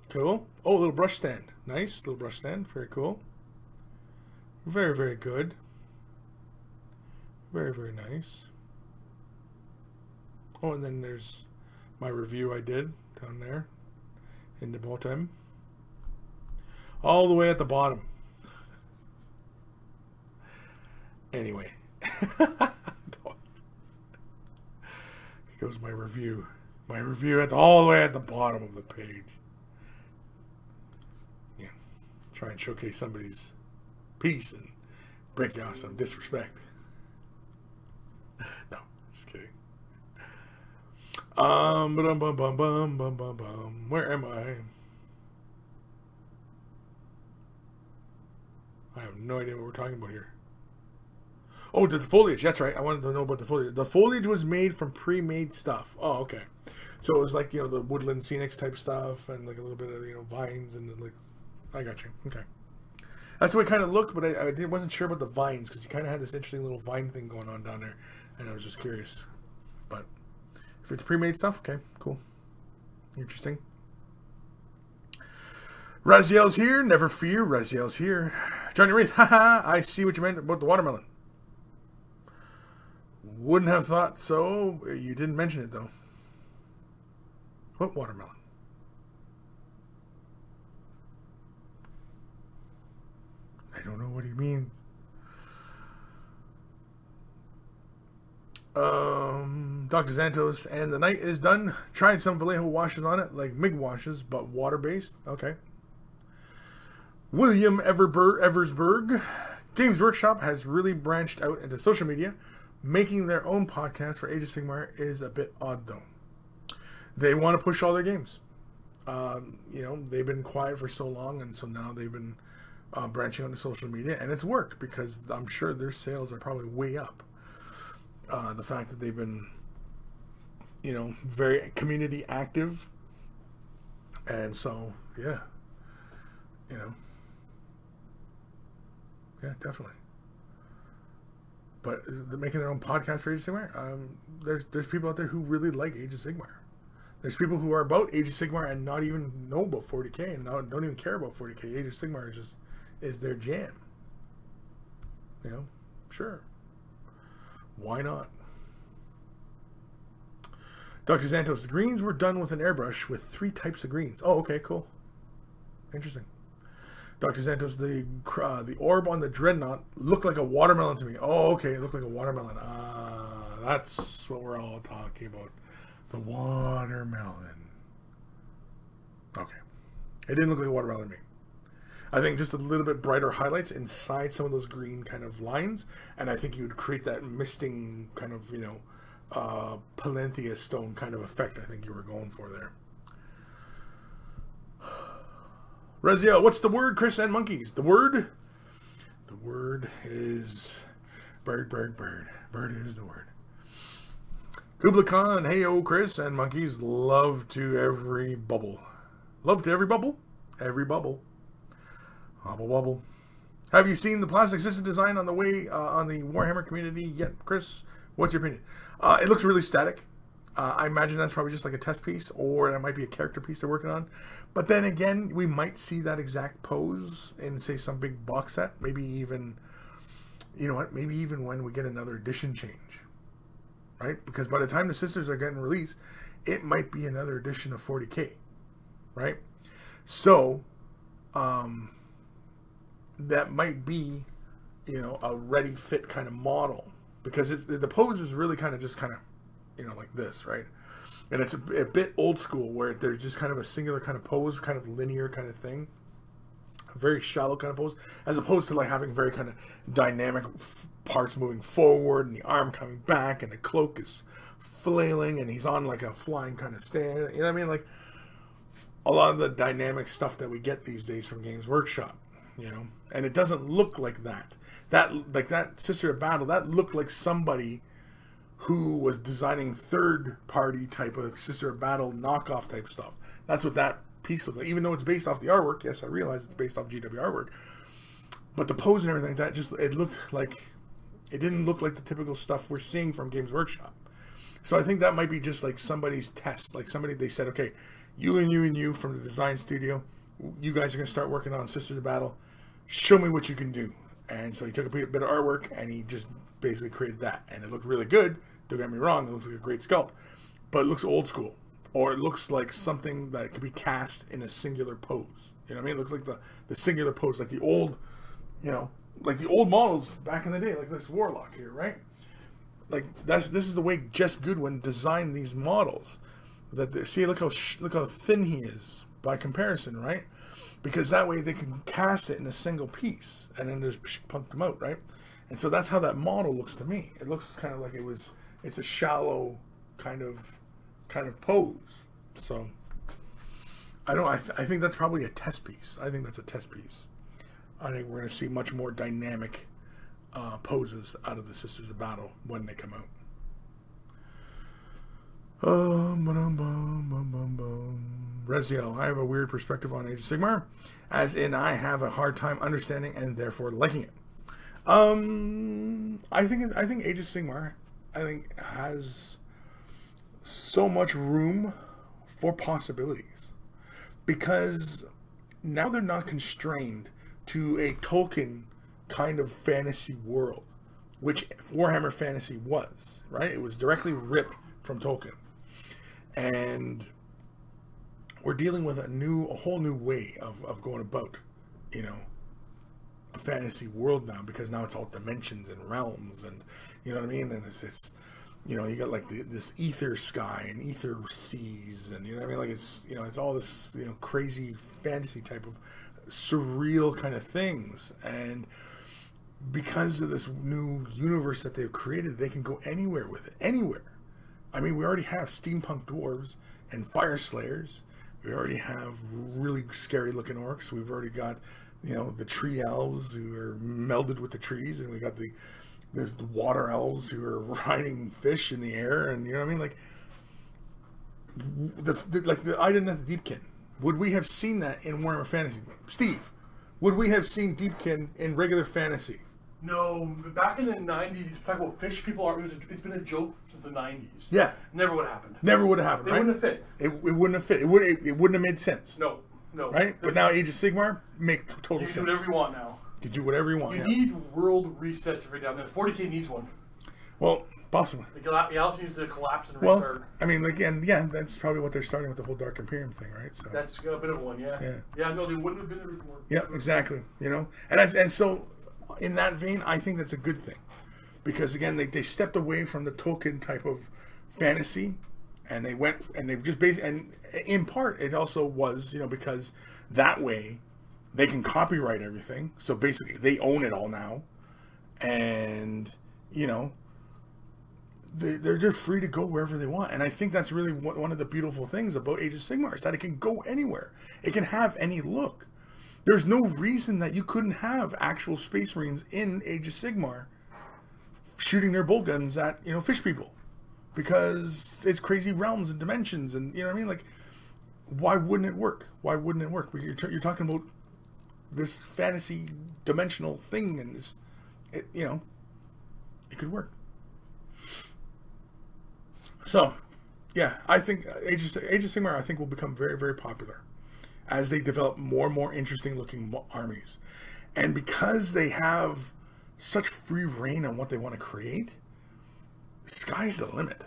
Cool. Oh, a little brush stand. Nice. Little brush stand. Very cool. Very, very good. Very, very nice. Oh, and then there's my review I did down there in the bottom. All the way at the bottom. Anyway. Here goes my review. My review all the way at the bottom of the page. Yeah. Try and showcase somebody's piece and break you off some disrespect. No, just kidding. Where am I? I have no idea what we're talking about here. Oh, the foliage. That's right. I wanted to know about the foliage. The foliage was made from pre-made stuff. Oh, okay. So it was like, you know, the woodland scenics type stuff and like a little bit of, you know, vines and like, I got you. Okay. That's the way it kind of looked, but I wasn't sure about the vines because you kind of had this interesting little vine thing going on down there. And I was just curious. But if it's pre-made stuff, okay, cool. Interesting. Raziel's here. Never fear. Raziel's here. Johnny Wraith. Haha. I see what you meant about the watermelon. Wouldn't have thought so. You didn't mention it, though. What watermelon? I don't know what he means. Dr. Santos, and the night is done. Tried some Vallejo washes on it, like MIG washes, but water-based. Okay. William Eversberg. Games Workshop has really branched out into social media. Making their own podcast for Age of Sigmar is a bit odd, though. They want to push all their games. You know, they've been quiet for so long, and so now they've been branching onto social media, and it's worked because I'm sure their sales are probably way up. The fact that they've been, you know, very community active, and so yeah, you know, yeah, definitely. but they're making their own podcast for Age of Sigmar. There's people out there who really like Age of Sigmar. There's people who are about Age of Sigmar and not even know about 40k and don't even care about 40k. Age of Sigmar is their jam. You know, sure. Why not? Dr. Xantos, the greens were done with an airbrush with 3 types of greens. Oh, okay, cool. Interesting. Dr. Xantos, the orb on the Dreadnought looked like a watermelon to me. Oh, okay, it looked like a watermelon. That's what we're all talking about. The watermelon. Okay. It didn't look like a watermelon to me. I think just a little bit brighter highlights inside some of those green kind of lines, and I think you would create that misting kind of, you know, Palanthea stone kind of effect I think you were going for there. Rezio, what's the word, Kris and monkeys? The word is bird, bird, bird. Bird is the word. Kubla Khan, hey, Kris and monkeys, love to every bubble. Love to every bubble? Every bubble. Hobble wobble. Have you seen the plastic system design on the way on the Warhammer community yet, Kris? What's your opinion? It looks really static. I imagine that's probably just like a test piece, or that might be a character piece they're working on. But then again, we might see that exact pose in, say, some big box set. Maybe even, you know what, maybe even when we get another edition change. Right? Because by the time the Sisters are getting released, it might be another edition of 40k. Right? So, that might be, you know, a ready fit kind of model. Because the pose is really kind of just kind of, you know, like this, right? And it's a bit old school where there's just kind of a singular kind of pose, kind of linear kind of thing. A very shallow kind of pose, as opposed to like having very kind of dynamic parts moving forward and the arm coming back and the cloak is flailing and he's on like a flying kind of stand. You know what I mean? Like a lot of the dynamic stuff that we get these days from Games Workshop, you know? And it doesn't look like that. That Sister of Battle, that looked like somebody who was designing third-party type of Sister of Battle knockoff type stuff. That's what that piece looked like. Even though it's based off the artwork, yes, I realize it's based off GW artwork, but the pose and everything like that, it looked like, it didn't look like the typical stuff we're seeing from Games Workshop. So I think that might be just like somebody's test. Like they said, okay, you and you and you from the design studio, you guys are going to start working on Sisters of Battle. Show me what you can do. And so he took a bit of artwork and he just basically created that. And it looked really good. Don't get me wrong, it looks like a great sculpt. But it looks old school. Or it looks like something that could be cast in a singular pose. You know what I mean? It looks like the singular pose, like the old, you know, like the old models back in the day, like this Warlock here, right? Like this is the way Jess Goodwin designed these models. See, look how thin he is by comparison, right? Because that way they can cast it in a single piece and then just punk them out, right? And so that's how that model looks to me. It looks kind of like it's a shallow kind of pose. So I think that's probably a test piece. I think that's a test piece. I think we're going to see much more dynamic poses out of the Sisters of Battle when they come out. Rezio, I have a weird perspective on Age of Sigmar, as in I have a hard time understanding and therefore liking it. I think Age of Sigmar, has so much room for possibilities, because now they're not constrained to a Tolkien kind of fantasy world, which Warhammer Fantasy was, right? It was directly ripped from Tolkien. And we're dealing with a whole new way of going about, you know, a fantasy world now, because now it's all dimensions and realms, and you know what I mean? And it's you know, you got like this ether sky and ether seas, and you know what I mean? Like it's, you know, it's all this, you know, crazy fantasy type of surreal kind of things. And because of this new universe that they've created, they can go anywhere with it. Anywhere. I mean, we already have steampunk dwarves and fire slayers. We already have really scary looking orcs. We've already got, you know, the tree elves who are melded with the trees, and we got there's the water elves who are riding fish in the air, and you know what I mean? Like the Iden and the Deepkin. Would we have seen that in Warhammer Fantasy? Steve, would we have seen Deepkin in regular fantasy? No, back in the 90s, talking about fish people are. It's been a joke since the 90s. Yeah. Never would have happened. Never would have happened, They right? wouldn't have fit. It wouldn't have fit. It wouldn't have made sense. No. Right? But now Age of Sigmar make total You sense. can do whatever you want now. You can do whatever you want. You need world resets right down there. 40K needs one. Well, possibly. The Galaxy needs to collapse and restart. Well, I mean, again, yeah, that's probably what they're starting with the whole Dark Imperium thing, right? So that's a bit of one, yeah. Yeah, no, they wouldn't have been there before. Yeah, exactly. You know, and so in that vein, I think that's a good thing, because again, they stepped away from the Tolkien type of fantasy, and they went and they just and in part it also was, you know, because that way they can copyright everything. So basically, they own it all now, and you know. They're just free to go wherever they want. And I think that's really one of the beautiful things about Age of Sigmar is that it can go anywhere. It can have any look. There's no reason that you couldn't have actual Space Marines in Age of Sigmar shooting their bolt guns at, you know, fish people. Because it's crazy realms and dimensions and, you know what I mean? Like, why wouldn't it work? Why wouldn't it work? You're talking about this fantasy dimensional thing and this, you know, it could work. So, yeah, I think Age of Sigmar, I think, will become very, very popular as they develop more and more interesting looking armies. And because they have such free reign on what they want to create, the sky's the limit,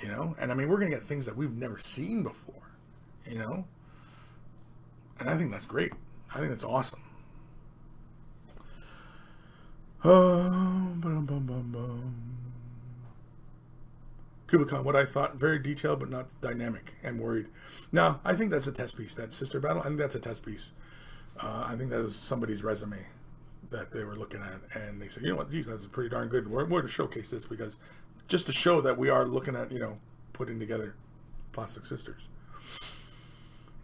you know? And I mean, we're going to get things that we've never seen before, you know? And I think that's great. I think that's awesome. Kubicon, what I thought, very detailed but not dynamic. I'm worried. No, I think that's a test piece. That sister battle, I think that's a test piece. I think that was somebody's resume that they were looking at, and they said, you know what, geez, that's pretty darn good. We're going to showcase this because just to show that we are looking at, you know, putting together Plastic Sisters.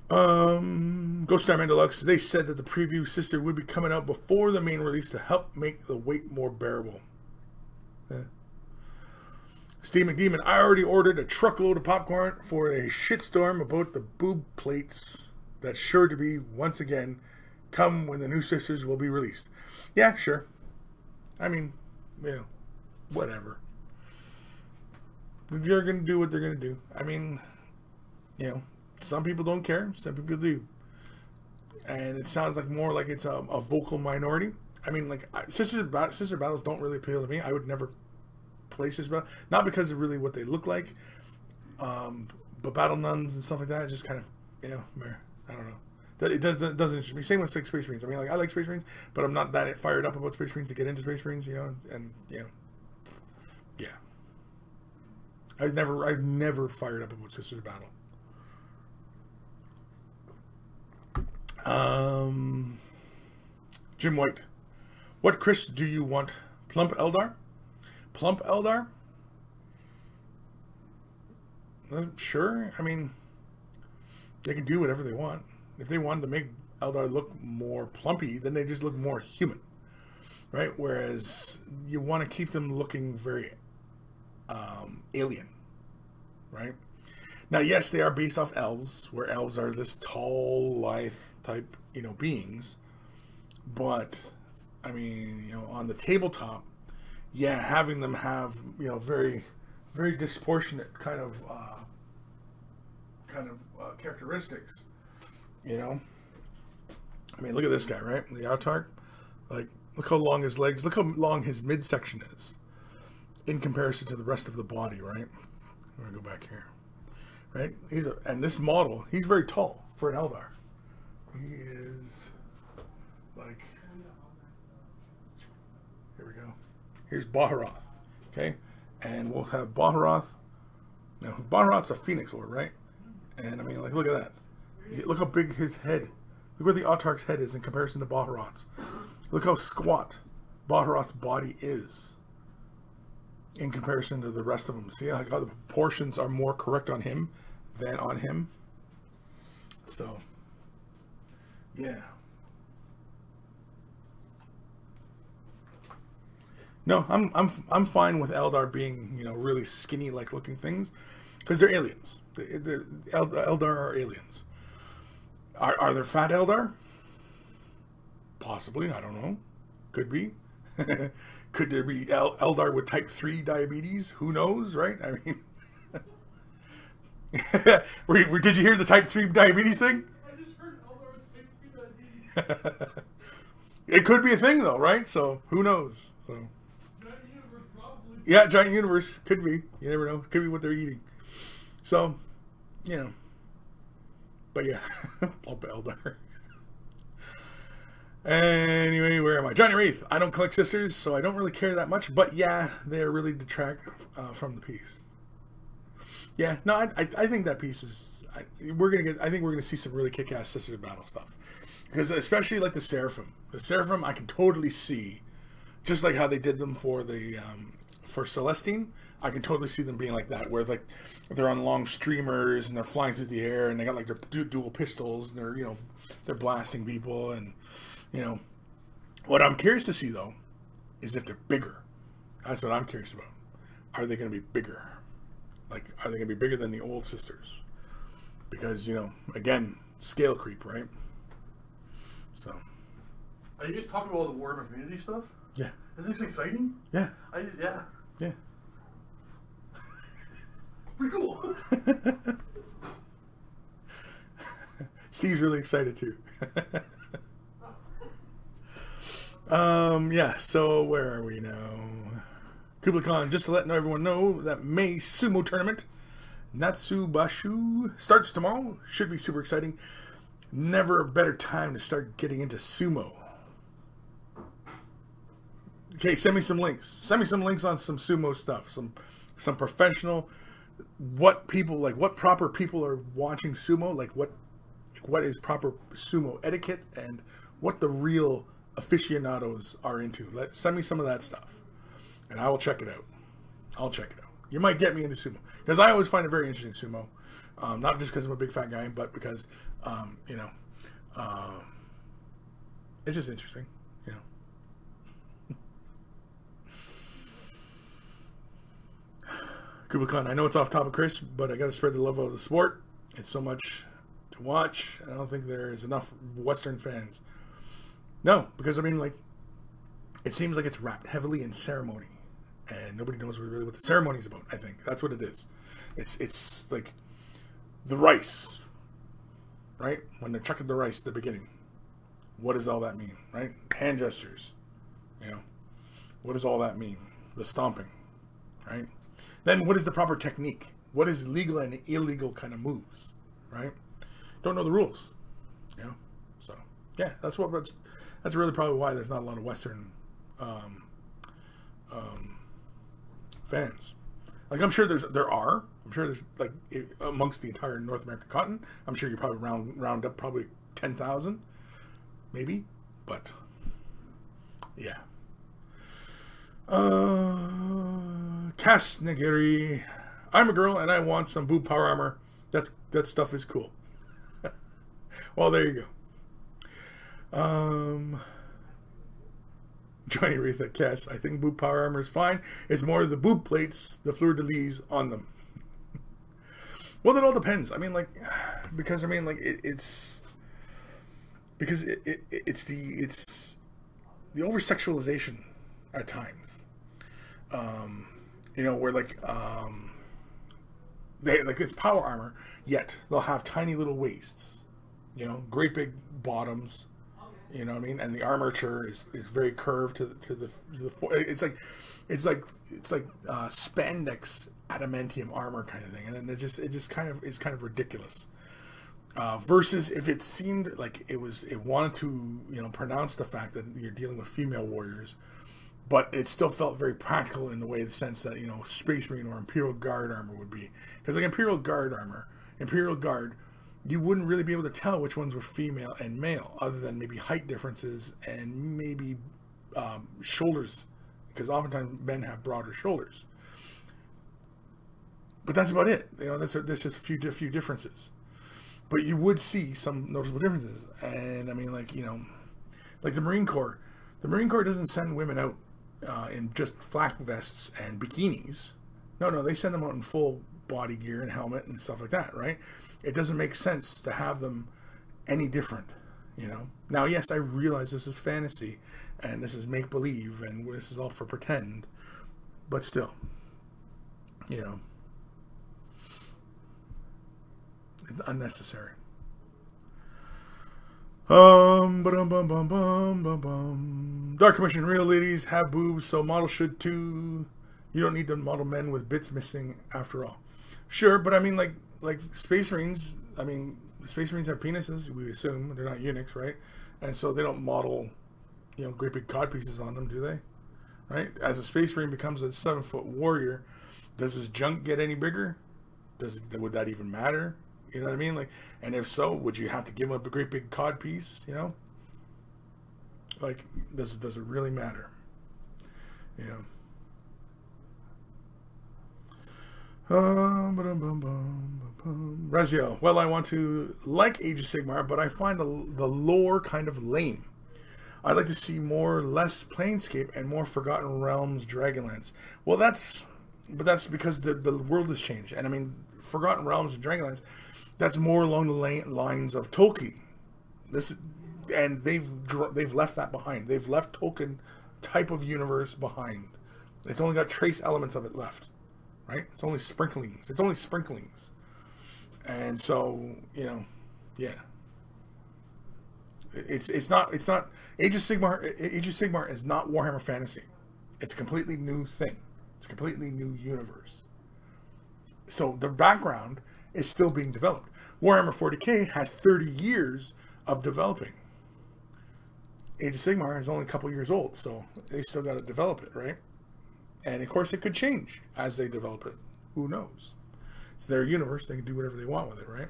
Ghost Starman Deluxe, they said that the preview sister would be coming out before the main release to help make the weight more bearable. Steve McDemon, I already ordered a truckload of popcorn for a shitstorm about the boob plates that's sure to be, once again, come when the new sisters will be released. Yeah, sure. I mean, you know, whatever. They're going to do what they're going to do. I mean, you know, some people don't care. Some people do. And it sounds like more like it's a vocal minority. I mean, like, sister battles don't really appeal to me. I would never places, but not because of really what they look like, but battle nuns and stuff like that just kind of, you know, I don't know, it doesn't interest me. Same with like Space Marines. I mean, like, I like Space Marines, but I'm not that fired up about Space Marines to get into Space Marines, you know, and you know, yeah, I've never fired up about Sisters of Battle. Jim White, what Kris do you want? Plump Eldar? Plump Eldar? Sure. I mean, they can do whatever they want. If they wanted to make Eldar look more plumpy, then they just look more human, right? Whereas you want to keep them looking very alien, right? Now, yes, they are based off elves, where elves are this tall, lithe type, you know, beings. But I mean, you know, on the tabletop, yeah, having them have, you know, very, very disproportionate kind of characteristics, you know. I mean, look at this guy, right? The Autarch, like, look how long his legs, look how long his midsection is in comparison to the rest of the body, right? I'm gonna go back here, right? And this model, he's very tall for an Eldar. He is like, here we go. Here's Baharoth, okay? And we'll have Baharoth. Now, Baharoth's a Phoenix Lord, right? And, I mean, like, look at that. Look how big his head. Look where the Autarch's head is in comparison to Baharoth's. Look how squat Baharoth's body is in comparison to the rest of them. See how the proportions are more correct on him than on him? So, yeah. No, I'm fine with Eldar being, you know, really skinny like looking things, because they're aliens. The Eldar are aliens. Are there fat Eldar? Possibly, I don't know. Could be. Could there be Eldar with type 3 diabetes? Who knows, right? I mean, did you hear the type 3 diabetes thing? I just heard Eldar with type 3 diabetes. It could be a thing, though, right? So, who knows? So, Giant universe, probably. yeah, giant universe. Could be. You never know. Could be what they're eating. So, you know. But yeah, Pulp Eldar. Anyway, where am I? Johnny Wraith. I don't collect sisters, so I don't really care that much. But yeah, they really detract from the piece. Yeah, no, I think that piece is. I think we're gonna see some really kick-ass sister battle stuff, because especially like the Seraphim. The Seraphim, I can totally see, just like how they did them for the for Celestine. I can totally see them being like that, where like they're on long streamers and they're flying through the air and they got like their dual pistols and they're blasting people. And what I'm curious to see though is if they're bigger. That's what I'm curious about. Are they going to be bigger? Like, are they going to be bigger than the old sisters? Because again, scale creep, right? So. Are you guys talking about all the Warhammer community stuff? Yeah. Isn't this exciting? Yeah. Yeah. Pretty cool. Steve's really excited too. Yeah, so where are we now? Kublai Khan, just to let everyone know that May Sumo Tournament, Natsubashu, starts tomorrow. Should be super exciting. Never a better time to start getting into sumo. Okay, send me some links. Send me some links on some sumo stuff. Some professional, what proper people are watching sumo, like what is proper sumo etiquette and what the real aficionados are into. Send me some of that stuff and I will check it out. You might get me into sumo, because I always find it very interesting, sumo. Not just because I'm a big fat guy, but because it's just interesting, Kublai Khan, I know it's off topic, Kris, but I got to spread the love of the sport. It's so much to watch. I don't think there's enough Western fans. No, because it seems like it's wrapped heavily in ceremony, and nobody knows really what the ceremony is about. I think that's what it is. It's like the rice, right? When they're chucking the rice at the beginning, what does all that mean, right? Hand gestures, what does all that mean? The stomping, right? Then what is the proper technique? What is legal and illegal kind of moves, right? Don't know the rules, So yeah, that's really probably why there's not a lot of Western fans. Like I'm sure there's like amongst the entire North American continent, I'm sure you probably round up probably 10,000, maybe, but yeah. Cass Nagiri, I'm a girl and I want some boob power armor. That stuff is cool. Well, there you go. Johnny Wraith at Cass, I think boob power armor is fine. It's more the boob plates, the fleur de lis on them. Well, it all depends. I mean, it's the over sexualization at times. Where it's power armor, yet they'll have tiny little waists, great big bottoms, you know what I mean, and the armature is very curved to the it's like spandex adamantium armor kind of thing, and it just kind of ridiculous. Versus if it seemed like it wanted to pronounce the fact that you're dealing with female warriors, but it still felt very practical in the sense that Space Marine or Imperial Guard armor would be, because like Imperial Guard, you wouldn't really be able to tell which ones were female and male, other than maybe height differences and maybe shoulders, because oftentimes men have broader shoulders. But that's about it. There's just a few differences. But you would see some noticeable differences. And I mean, like the Marine Corps. The Marine Corps doesn't send women out in just flak vests and bikinis. No, they send them out in full body gear and helmet and stuff like that, right? It doesn't make sense to have them any different. You know, now, yes, I realize this is fantasy and this is make believe and this is all for pretend, but still, you know, it's unnecessary. Dark Commission, real ladies have boobs, so models should too. You don't need to model men with bits missing after all. Sure, but I mean, like Space Marines. I mean, Space Marines have penises. We assume they're not eunuchs, right? And so they don't model, you know, great big cod pieces on them, do they? Right? As a Space Marine becomes a 7-foot warrior, does his junk get any bigger? Would that even matter? You know what I mean? Like, and if so, would you have to give him a great big cod piece? You know, like, does it really matter? You know. Rezio, well, I want to like Age of Sigmar, but I find the lore kind of lame. I'd like to see less Planescape and more Forgotten Realms, Dragonlance. Well, that's because the world has changed, and I mean, Forgotten Realms and Dragonlance, that's more along the lines of Tolkien. And they've left that behind. They've left Tolkien type of universe behind. It's only got trace elements of it left. Right? It's only sprinklings. And so, you know, yeah. It's not Age of Sigmar is not Warhammer Fantasy. It's a completely new thing. It's a completely new universe. So the background is still being developed. Warhammer 40k has 30 years of developing. Age of Sigmar is only a couple years old, so they still got to develop it, right? And of course, it could change as they develop it. Who knows? It's their universe. They can do whatever they want with it, right?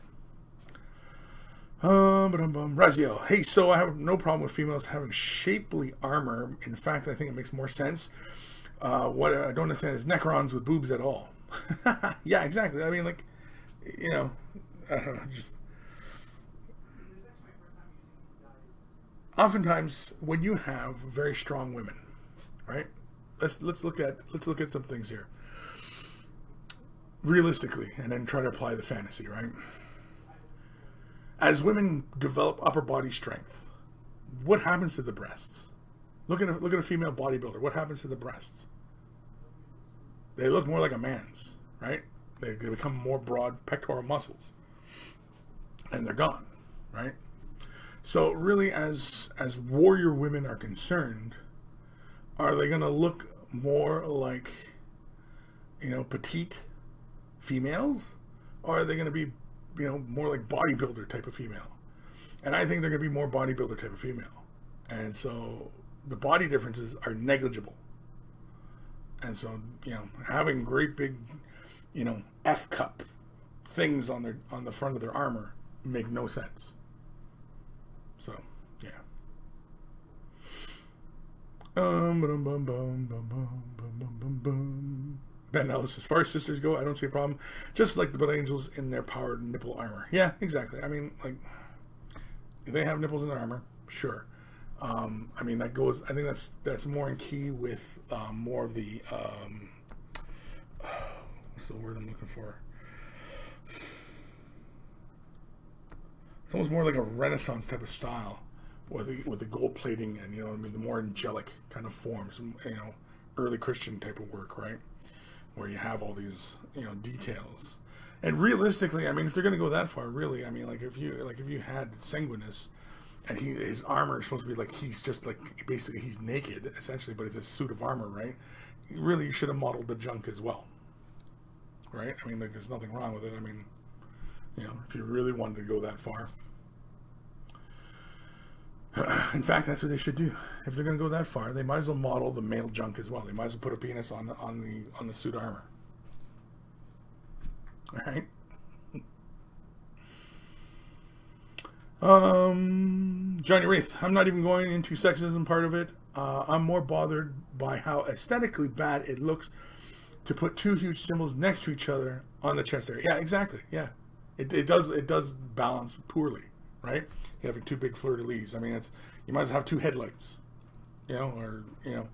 Razio. Hey, so I have no problem with females having shapely armor. In fact, I think it makes more sense. What I don't understand is Necrons with boobs at all. Yeah, exactly. I mean, like, you know, I don't know. Just oftentimes when you have very strong women, right? Let's look at some things here realistically, and then try to apply the fantasy, right? As women develop upper body strength, what happens to the breasts? Look at a female bodybuilder. What happens to the breasts? They look more like a man's, right? They become more broad pectoral muscles, and they're gone, right? So really, as warrior women are concerned, are they going to look more like, you know, petite females, or are they going to be, you know, more like bodybuilder type of female? And I think they're going to be more bodybuilder type of female. And so the body differences are negligible. And so, you know, having great big, you know, F cup things on the front of their armor make no sense. So, yeah. Ben Ellis, as far as sisters go, I don't see a problem. Just like the Blood Angels in their powered nipple armor. Yeah, exactly. I mean, like, if they have nipples in their armor, sure. I mean, that goes. I think that's more in key with more of the what's the word I'm looking for? It's almost more like a Renaissance type of style, with the gold plating and, you know what I mean, the more angelic kind of forms, you know, early Christian type of work, right? Where you have all these, you know, details. And realistically, I mean, if they're going to go that far, really, I mean, like if you had Sanguinus, and his armor is supposed to be like, he's just like, basically he's naked essentially, but it's a suit of armor, right? Really, you should have modeled the junk as well, right? I mean, like, there's nothing wrong with it. I mean, you know, if you really wanted to go that far. In fact, that's what they should do. If they're going to go that far, they might as well model the male junk as well. They might as well put a penis on the suit armor. All right. Johnny Wraith. I'm not even going into sexism part of it. I'm more bothered by how aesthetically bad it looks to put two huge symbols next to each other on the chest area. Yeah, exactly. Yeah, it does balance poorly, right? You having two big fleur-de-lis. I mean, you might as well have two headlights, you know, or, you know,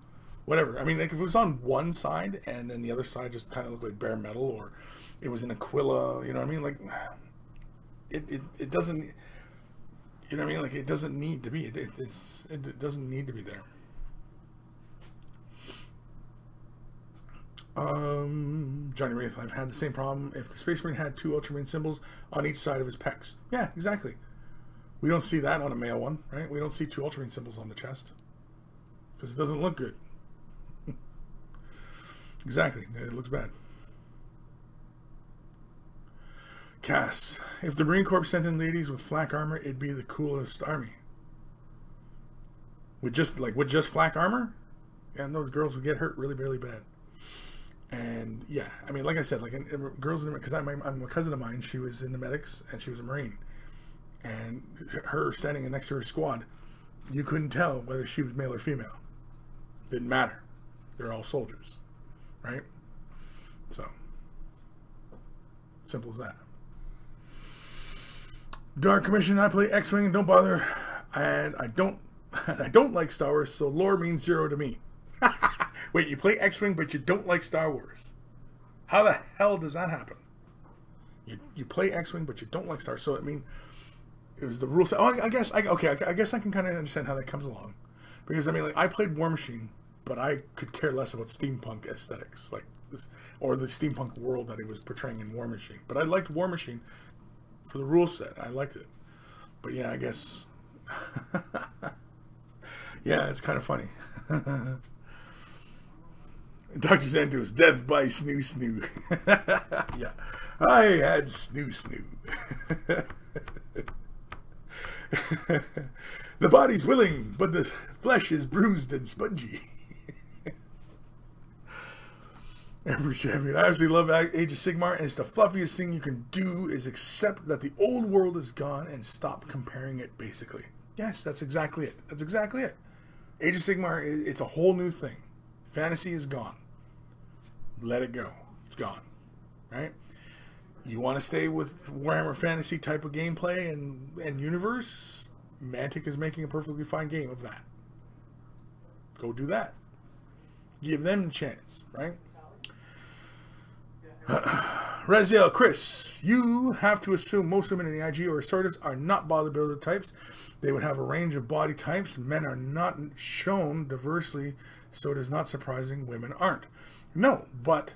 whatever. I mean, like if it was on one side and then the other side just kind of looked like bare metal, or it was an Aquila, you know what I mean? Like, it doesn't. You know what I mean? Like, it doesn't need to be. It doesn't need to be there. Johnny Wraith, I've had the same problem. If the Space Marine had 2 Ultramarine symbols on each side of his pecs. Yeah, exactly. We don't see that on a male one, right? We don't see 2 Ultramarine symbols on the chest. Because it doesn't look good. Exactly. It looks bad. Cass, if the Marine Corps sent in ladies with flak armor, it'd be the coolest army. With just flak armor? And those girls would get hurt really, really bad. And yeah, I mean, like I said, like girls, because I'm a cousin of mine, she was in the medics and she was a Marine. And her standing next to her squad, you couldn't tell whether she was male or female. Didn't matter. They're all soldiers, right? So, simple as that. Dark Commission, I play X-Wing and don't bother. And I don't like Star Wars, so lore means 0 to me. Wait, you play X-Wing, but you don't like Star Wars? How the hell does that happen? You play X-Wing, but you don't like Star Wars. So, I mean, it was the rule set. Oh, I guess I can kind of understand how that comes along. Because, I mean, like, I played War Machine, but I could care less about steampunk aesthetics, like this, or the steampunk world that it was portraying in War Machine. But I liked War Machine for the rule set. I liked it. But, yeah, I guess... yeah, it's kind of funny. Dr. Xantu's death by snoo snoo. Yeah, I had snoo snoo. The body's willing, but the flesh is bruised and spongy. I absolutely love Age of Sigmar, and it's the fluffiest thing you can do is accept that the old world is gone and stop comparing it, basically. Yes, that's exactly it. That's exactly it. Age of Sigmar, it's a whole new thing. Fantasy is gone. Let it go. It's gone. Right? You want to stay with Warhammer Fantasy type of gameplay and universe? Mantic is making a perfectly fine game of that. Go do that. Give them the chance, right? Raziel, Kris, you have to assume most women in the IG or assorters are not bodybuilder types. They would have a range of body types. Men are not shown diversely, so it is not surprising women aren't. No, but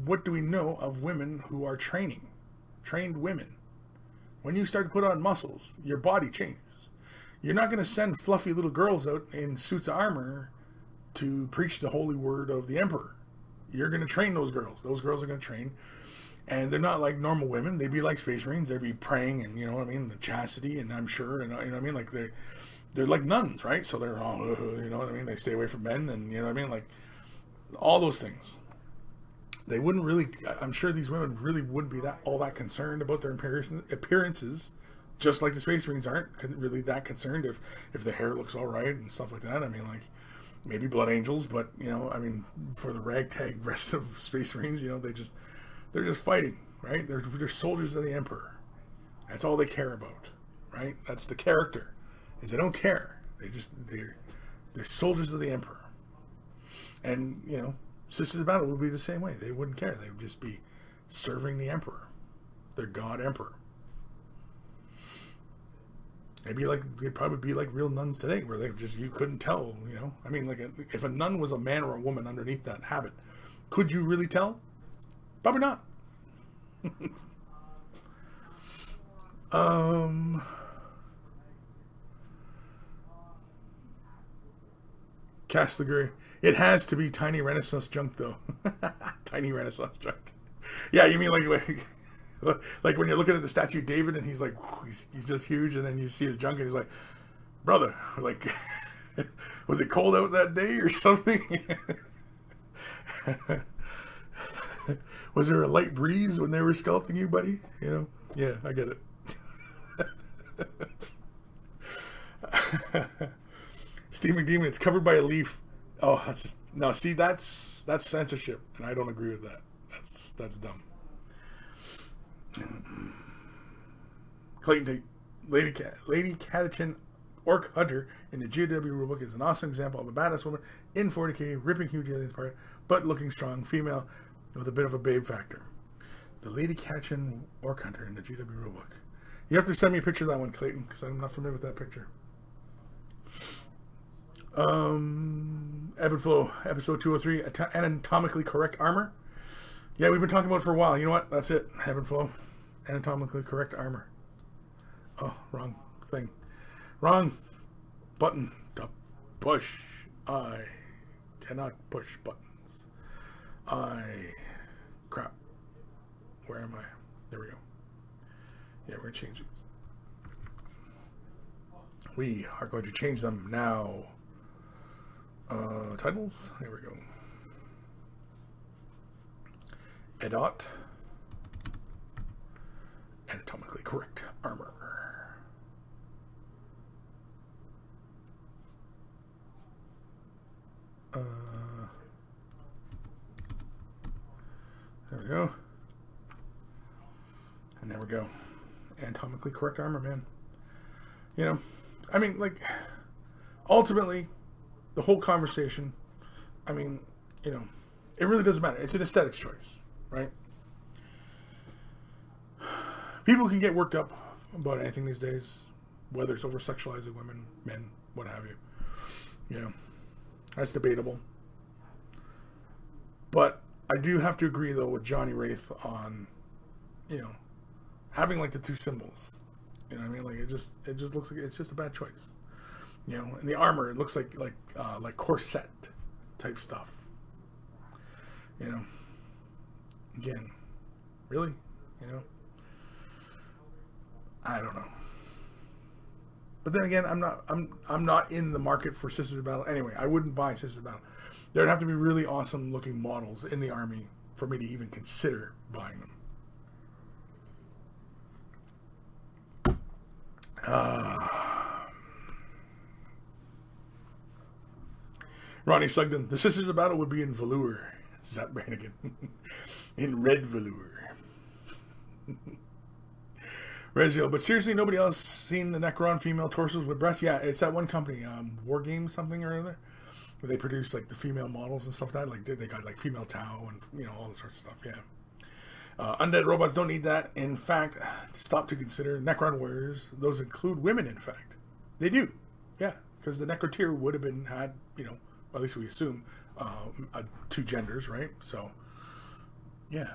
what do we know of women who are trained women? When you start to put on muscles, your body changes. You're not going to send fluffy little girls out in suits of armor to preach the holy word of the Emperor. You're going to train those girls. Those girls are going to train. And they're not like normal women. They'd be like Space Marines. They'd be praying and, you know what I mean, the chastity, and I'm sure, and you know what I mean, like they're like nuns, right? So they're all, you know what I mean, they stay away from men, and you know what I mean, like all those things. They wouldn't really, I'm sure these women really wouldn't be all that concerned about their appearances, just like the Space Marines aren't really that concerned if their hair looks all right and stuff like that. I mean, like, maybe Blood Angels, but, you know, I mean, for the ragtag rest of Space Marines, you know, they're just fighting, right? They're soldiers of the Emperor. That's all they care about, right? That's the character, is they don't care. They're soldiers of the Emperor. And, you know, Sisters of Battle would be the same way. They wouldn't care. They would just be serving the Emperor, their God Emperor. They'd probably be like real nuns today, where you couldn't tell, you know. I mean, like if a nun was a man or a woman underneath that habit, could you really tell? Probably not. Cast the It has to be tiny Renaissance junk, though. Tiny Renaissance junk. Yeah, you mean like when you're looking at the statue of David and he's like, he's just huge, and then you see his junk and he's like, brother, like, was it cold out that day or something? Was there a light breeze when they were sculpting you, buddy? You know? Yeah, I get it. Steve McDemon, it's covered by a leaf. Oh, that's just, no, see, that's censorship, and I don't agree with that. That's dumb. Clayton Tate, Lady Catachin Orc Hunter in the GW rulebook is an awesome example of a badass woman in 40k ripping huge aliens apart, but looking strong, female with a bit of a babe factor. The Lady Catachin Orc Hunter in the GW rulebook. You have to send me a picture of that one, Clayton, because I'm not familiar with that picture. Ebb and Flow, episode 203, Anatomically Correct Armor. Yeah, we've been talking about it for a while. You know what? That's it. Ebb and Flow, Anatomically Correct Armor. Oh, wrong thing. Wrong button to push. I cannot push buttons. Crap. Where am I? There we go. Yeah, we're going to change these. We are going to change them now. Titles. There we go. Edot. Anatomically Correct Armor. There we go. And there we go. Anatomically Correct Armor, man. You know, I mean, like, ultimately, the whole conversation, I mean, you know, it really doesn't matter. It's an aesthetics choice, right? People can get worked up about anything these days, whether it's over sexualizing women, men, what have you. You know, that's debatable. But I do have to agree, though, with Johnny Wraith on, you know, having like the two symbols. You know what I mean? Like it just looks like it's just a bad choice. You know, and the armor, it looks like corset type stuff. You know, again, really, you know, I don't know. But then again, I'm not in the market for Sisters of Battle anyway. I wouldn't buy Sisters of Battle. There'd have to be really awesome looking models in the army for me to even consider buying them. Ronnie Sugden, the Sisters of Battle would be in velour. Zap Brannigan. In red velour. Reziel, but seriously, nobody else seen the Necron female torsos with breasts? Yeah, it's that one company, War Games something or other, where they produce like the female models and stuff like that. Like they got like female Tau and, you know, all this sort of stuff. Yeah. Undead robots don't need that. In fact, stop to consider Necron warriors. Those include women, in fact. They do. Yeah. Because the Necrotier would have had, you know, or at least we assume, two genders, right? So, yeah.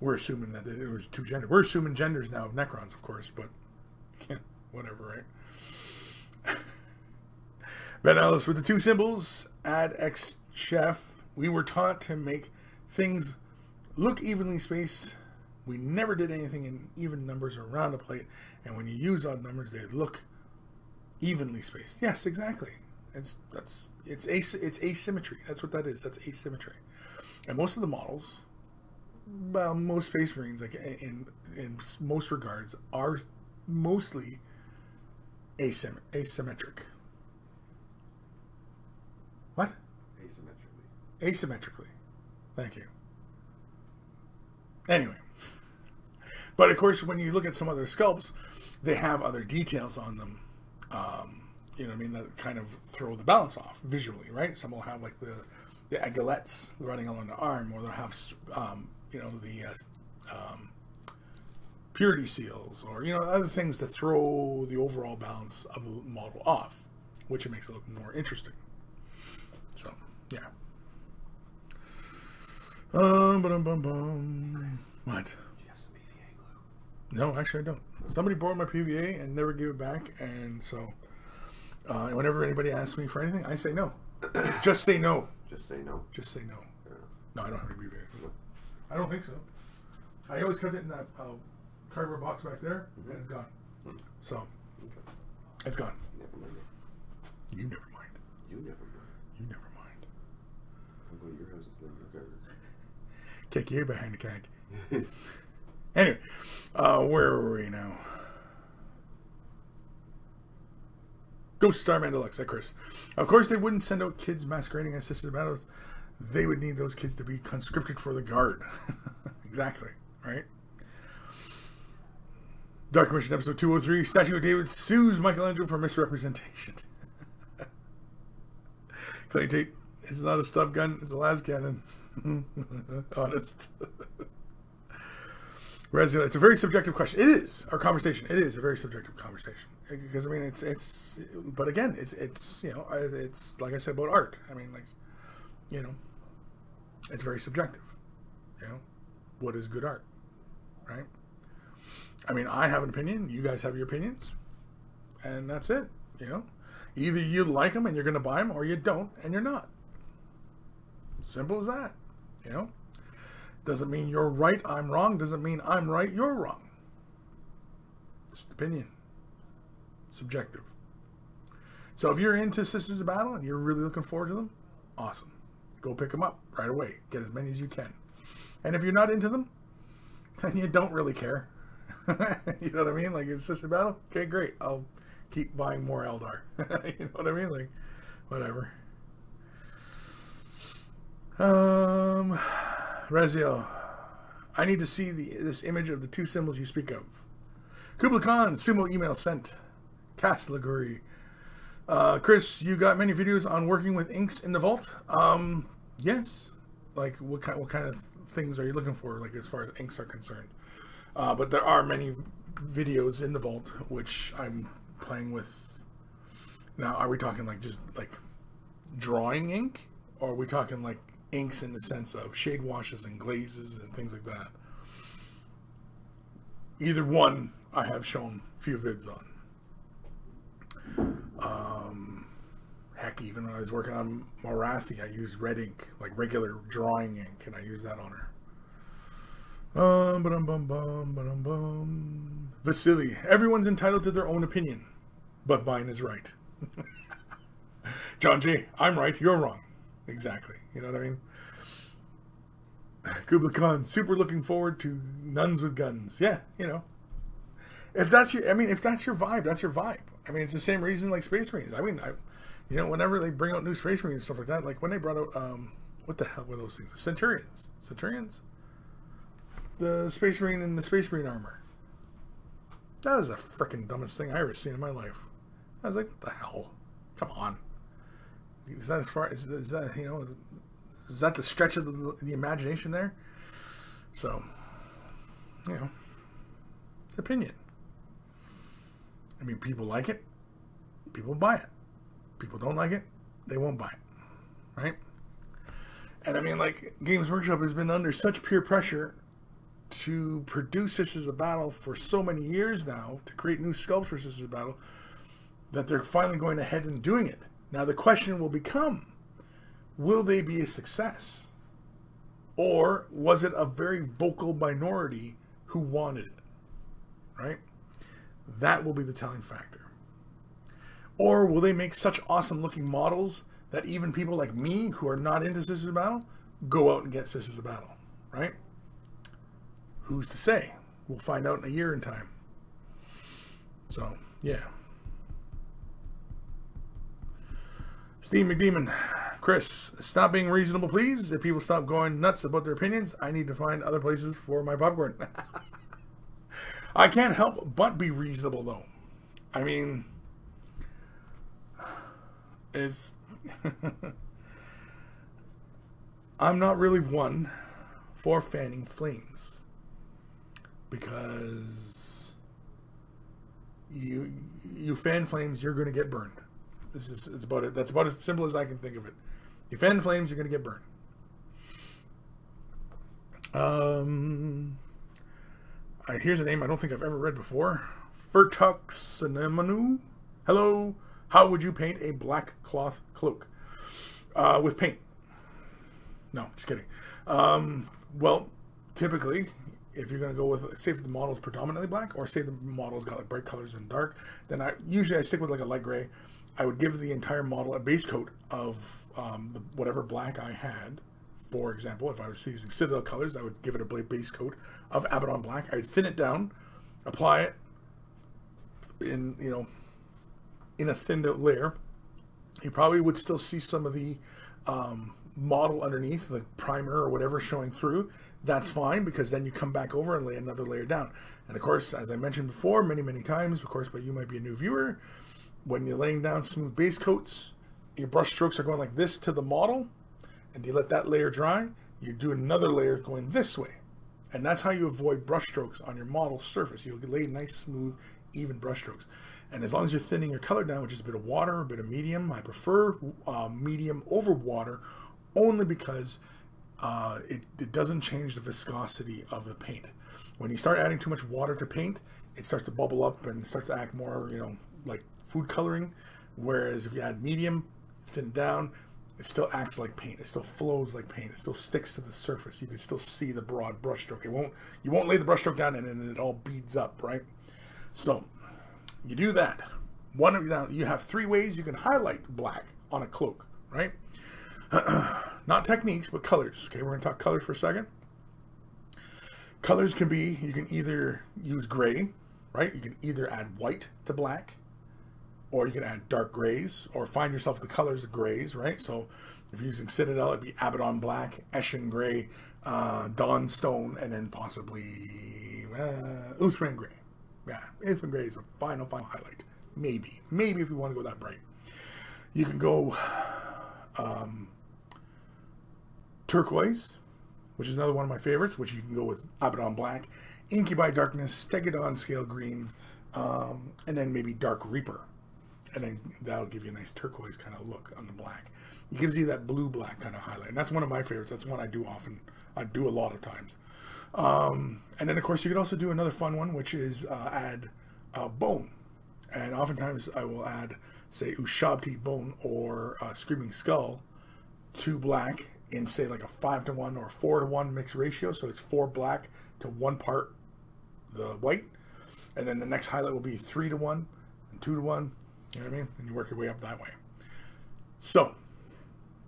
We're assuming that it was two genders. We're assuming genders now of Necrons, of course, but yeah, whatever, right? Ben Ellis with the two symbols. Add X Chef. We were taught to make things look evenly spaced. We never did anything in even numbers around a plate, and when you use odd numbers, they look evenly spaced. Yes, exactly. It's asymmetry. That's what that is. That's asymmetry. And most of the models, well, most Space Marines, like in most regards, are mostly asymmetric. What? Asymmetrically. Thank you. Anyway, but of course, when you look at some other sculpts, they have other details on them. You know what I mean? That kind of throw the balance off visually, right? Some will have like the aiguillettes running along the arm, or they'll have you know, the purity seals, or, you know, other things to throw the overall balance of the model off, which it makes it look more interesting. So, yeah. What? Do you have some PVA glue? No, actually I don't. Somebody borrowed my PVA and never gave it back, and so whenever anybody asks me for anything, I say no. Just say no. Just say no. Just say no. No, I don't have any PVA. No. I don't think so. I always kept it in that cardboard box back there, and it's gone. So, okay. It's gone. Never mind. You never mind. You never mind. You never mind. I'm going to your house and steal your cards. Kick you behind the keg. Anyway, where are we now? Ghost Starman Deluxe. Hi, Kris. Of course, they wouldn't send out kids masquerading as Sisters of Battles. They would need those kids to be conscripted for the guard. Exactly, right? Dark Commission episode 203. Statue of David sues Michelangelo for misrepresentation. Clay Tate, it's not a stub gun, it's a las cannon. Honest. It's a very subjective question. It is our conversation. It is a very subjective conversation because I mean it's. But again, it's you know it's like I said about art. I mean like, you know, it's very subjective. You know, what is good art, right? I mean, I have an opinion. You guys have your opinions, and that's it. You know, either you like them and you're going to buy them, or you don't and you're not. Simple as that. You know. Doesn't mean you're right, I'm wrong. Doesn't mean I'm right, you're wrong. It's an opinion. Subjective. So if you're into Sisters of Battle and you're really looking forward to them, awesome. Go pick them up right away. Get as many as you can. And if you're not into them, then you don't really care. You know what I mean? Like it's Sister Battle? Okay, great. I'll keep buying more Eldar. You know what I mean? Like, whatever. Raziel, I need to see this image of the two symbols you speak of. Kubla Khan, sumo email sent. Castlaguri. Kris, you got many videos on working with inks in the vault? Yes. Like, what kind of things are you looking for, like, as far as inks are concerned? But there are many videos in the vault, which I'm playing with. Now, are we talking, like, just, like, drawing ink? Or are we talking, like, inks in the sense of shade washes and glazes and things like that? Either one I have shown a few vids on. Heck, even when I was working on Morathi, I used red ink, like regular drawing ink, and I used that on her. Vasily, everyone's entitled to their own opinion, but mine is right. John J, I'm right, you're wrong. Exactly. You know what I mean? Kubla Khan, super looking forward to nuns with guns. Yeah, you know. If that's your vibe, that's your vibe. I mean, it's the same reason like Space Marines. I mean, you know, whenever they bring out new Space Marines and stuff like that, like when they brought out, what the hell were those things? Centurions. The Space Marine and the Space Marine armor. That was the freaking dumbest thing I ever seen in my life. I was like, what the hell? Come on. Is that as far as that, you know, is that the stretch of the imagination there? So, you know, it's opinion. I mean, people like it, people buy it. People don't like it, they won't buy it, right? And I mean, like, Games Workshop has been under such peer pressure to produce Sisters of Battle for so many years now, to create new sculpts for Sisters of Battle, that they're finally going ahead and doing it. Now the question will become, will they be a success? Or was it a very vocal minority who wanted it? Right? That will be the telling factor. Or will they make such awesome looking models that even people like me who are not into Sisters of Battle go out and get Sisters of Battle? Right? Who's to say? We'll find out in a year in time. So, yeah. Steve McDemon, Kris, stop being reasonable, please. If people stop going nuts about their opinions, I need to find other places for my popcorn. I can't help but be reasonable, though. I mean, I'm not really one for fanning flames, because you fan flames, you're going to get burned. It's about it. That's about as simple as I can think of it. You fan flames, you're going to get burned. Here's a name I don't think I've ever read before. Furtuxanemanu. Hello. How would you paint a black cloth cloak? With paint. No, just kidding. Well, typically, if you're going to go with, say if the model's predominantly black, or say the model's got like bright colors and dark, then I stick with like a light gray. I would give the entire model a base coat of whatever black I had. For example, if I was using Citadel colors, I would give it a base coat of Abaddon black. I would thin it down, apply it in, you know, in a thinned out layer. You probably would still see some of the model underneath, the primer or whatever showing through. That's fine, because then you come back over and lay another layer down. And of course, as I mentioned before many times, of course, but you might be a new viewer, when you're laying down smooth base coats, your brush strokes are going like this to the model, and you let that layer dry. You do another layer going this way. And that's how you avoid brush strokes on your model surface. You'll lay nice, smooth, even brush strokes. And as long as you're thinning your color down, which is a bit of water, a bit of medium, I prefer medium over water only because it doesn't change the viscosity of the paint. When you start adding too much water to paint, it starts to bubble up and starts to act more, like food coloring. Whereas if you add medium, thin down, it still acts like paint. It still flows like paint. It still sticks to the surface. You can still see the broad brush stroke. You won't lay the brush stroke down and then it all beads up, right? So you do that. Now you have 3 ways you can highlight black on a cloak, right? Not techniques, but colors. Okay, we're going to talk colors for a second. Colors can be, you can either use gray, right? You can either add white to black, or you can add dark grays, or find yourself the colors of grays, right? So if you're using Citadel, it'd be Abaddon black, Eshin gray, Dawn stone, and then possibly Uthran gray. Yeah, Uthran gray is a final highlight. Maybe if you want to go that bright. You can go turquoise, which is another one of my favorites, which you can go with Abaddon black, Incubi darkness, Stegodon scale green, and then maybe dark reaper. And then that'll give you a nice turquoise kind of look on the black. It gives you that blue-black kind of highlight. And that's one of my favorites. That's one I do often. I do a lot of times. And then, of course, you can also do another fun one, which is add bone. And oftentimes I will add, say, Ushabti bone or Screaming Skull to black in, say, like a 5-to-1 or 4-to-1 mixed ratio. So it's 4 black to 1 part the white. And then the next highlight will be 3-to-1 and 2-to-1. You know what I mean? And you work your way up that way. So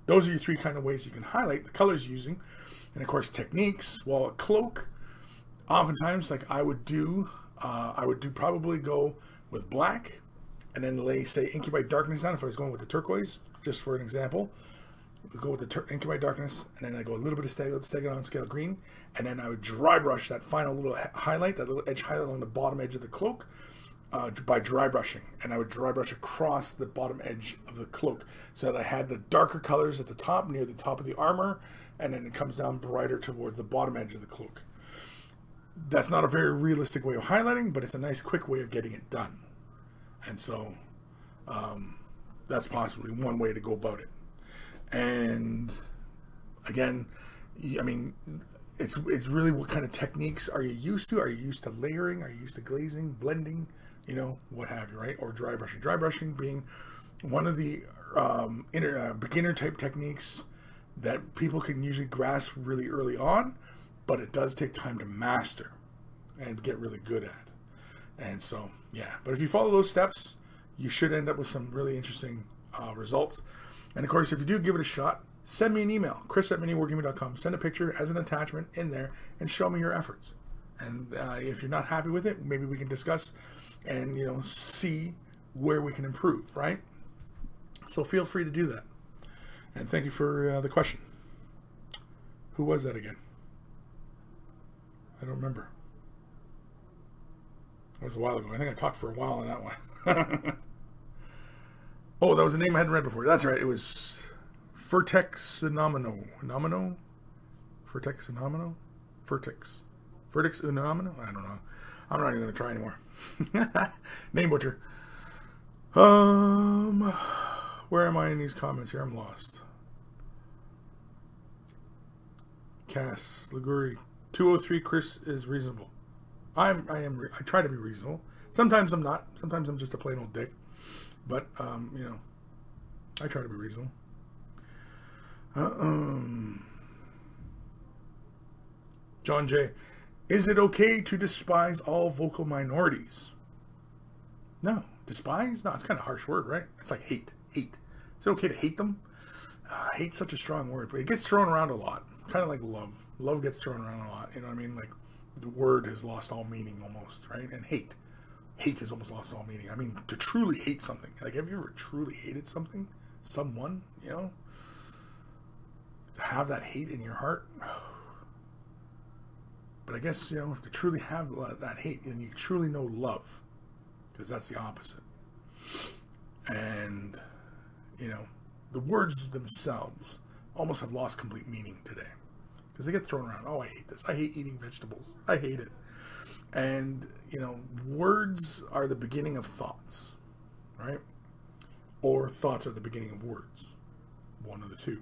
those are your 3 kind of ways you can highlight the colors using. And of course, techniques. Well, a cloak, oftentimes, like I would do probably go with black and then lay, say, Incubi darkness down. If I was going with the turquoise, just for an example, we go with the Incubi darkness, and then I go a little bit of Stegodon scale green, and then I would dry brush that final little highlight, that little edge highlight along the bottom edge of the cloak, by dry brushing. And I would dry brush across the bottom edge of the cloak so that I had the darker colors at the top, near the top of the armor, and then it comes down brighter towards the bottom edge of the cloak. That's not a very realistic way of highlighting, but it's a nice quick way of getting it done. And so that's possibly one way to go about it. And again, I mean, it's really what kind of techniques are you used to? Are you used to layering? Are you used to glazing, blending, what have you, right? Or dry brushing. Dry brushing being one of the beginner type techniques that people can usually grasp really early on, but it does take time to master and get really good at. And so, yeah, but if you follow those steps, you should end up with some really interesting results. And of course, if you do give it a shot, send me an email, kris@miniwargaming.com. Send a picture as an attachment in there and show me your efforts. And if you're not happy with it, maybe we can discuss and, see where we can improve, right? So feel free to do that. And thank you for the question. Who was that again? I don't remember. It was a while ago. I think I talked for a while on that one. Oh, that was a name I hadn't read before. That's right. It was Vertex Unomino. Vertex Unomino? Vertex Unomino? I don't know. I'm not even going to try anymore. Name butcher. Where am I in these comments here? I'm lost. Cass Liguri 203. Kris is reasonable. I try to be reasonable. Sometimes I'm not. Sometimes I'm just a plain old dick. But I try to be reasonable. John J. Is it okay to despise all vocal minorities? No. Despise? No, it's kind of a harsh word, right? It's like hate. Hate. Is it okay to hate them? Hate's such a strong word, but it gets thrown around a lot. Kind of like love. Love gets thrown around a lot. You know what I mean? Like, the word has lost all meaning almost, right? And hate has almost lost all meaning. I mean, to truly hate something. Like, have you ever truly hated something? Someone, To have that hate in your heart? But I guess, to truly have that hate, then you truly know love. Because that's the opposite. And, the words themselves almost have lost complete meaning today. because they get thrown around. Oh, I hate this. I hate eating vegetables. I hate it. And, you know, words are the beginning of thoughts, right? Or thoughts are the beginning of words. One of the two.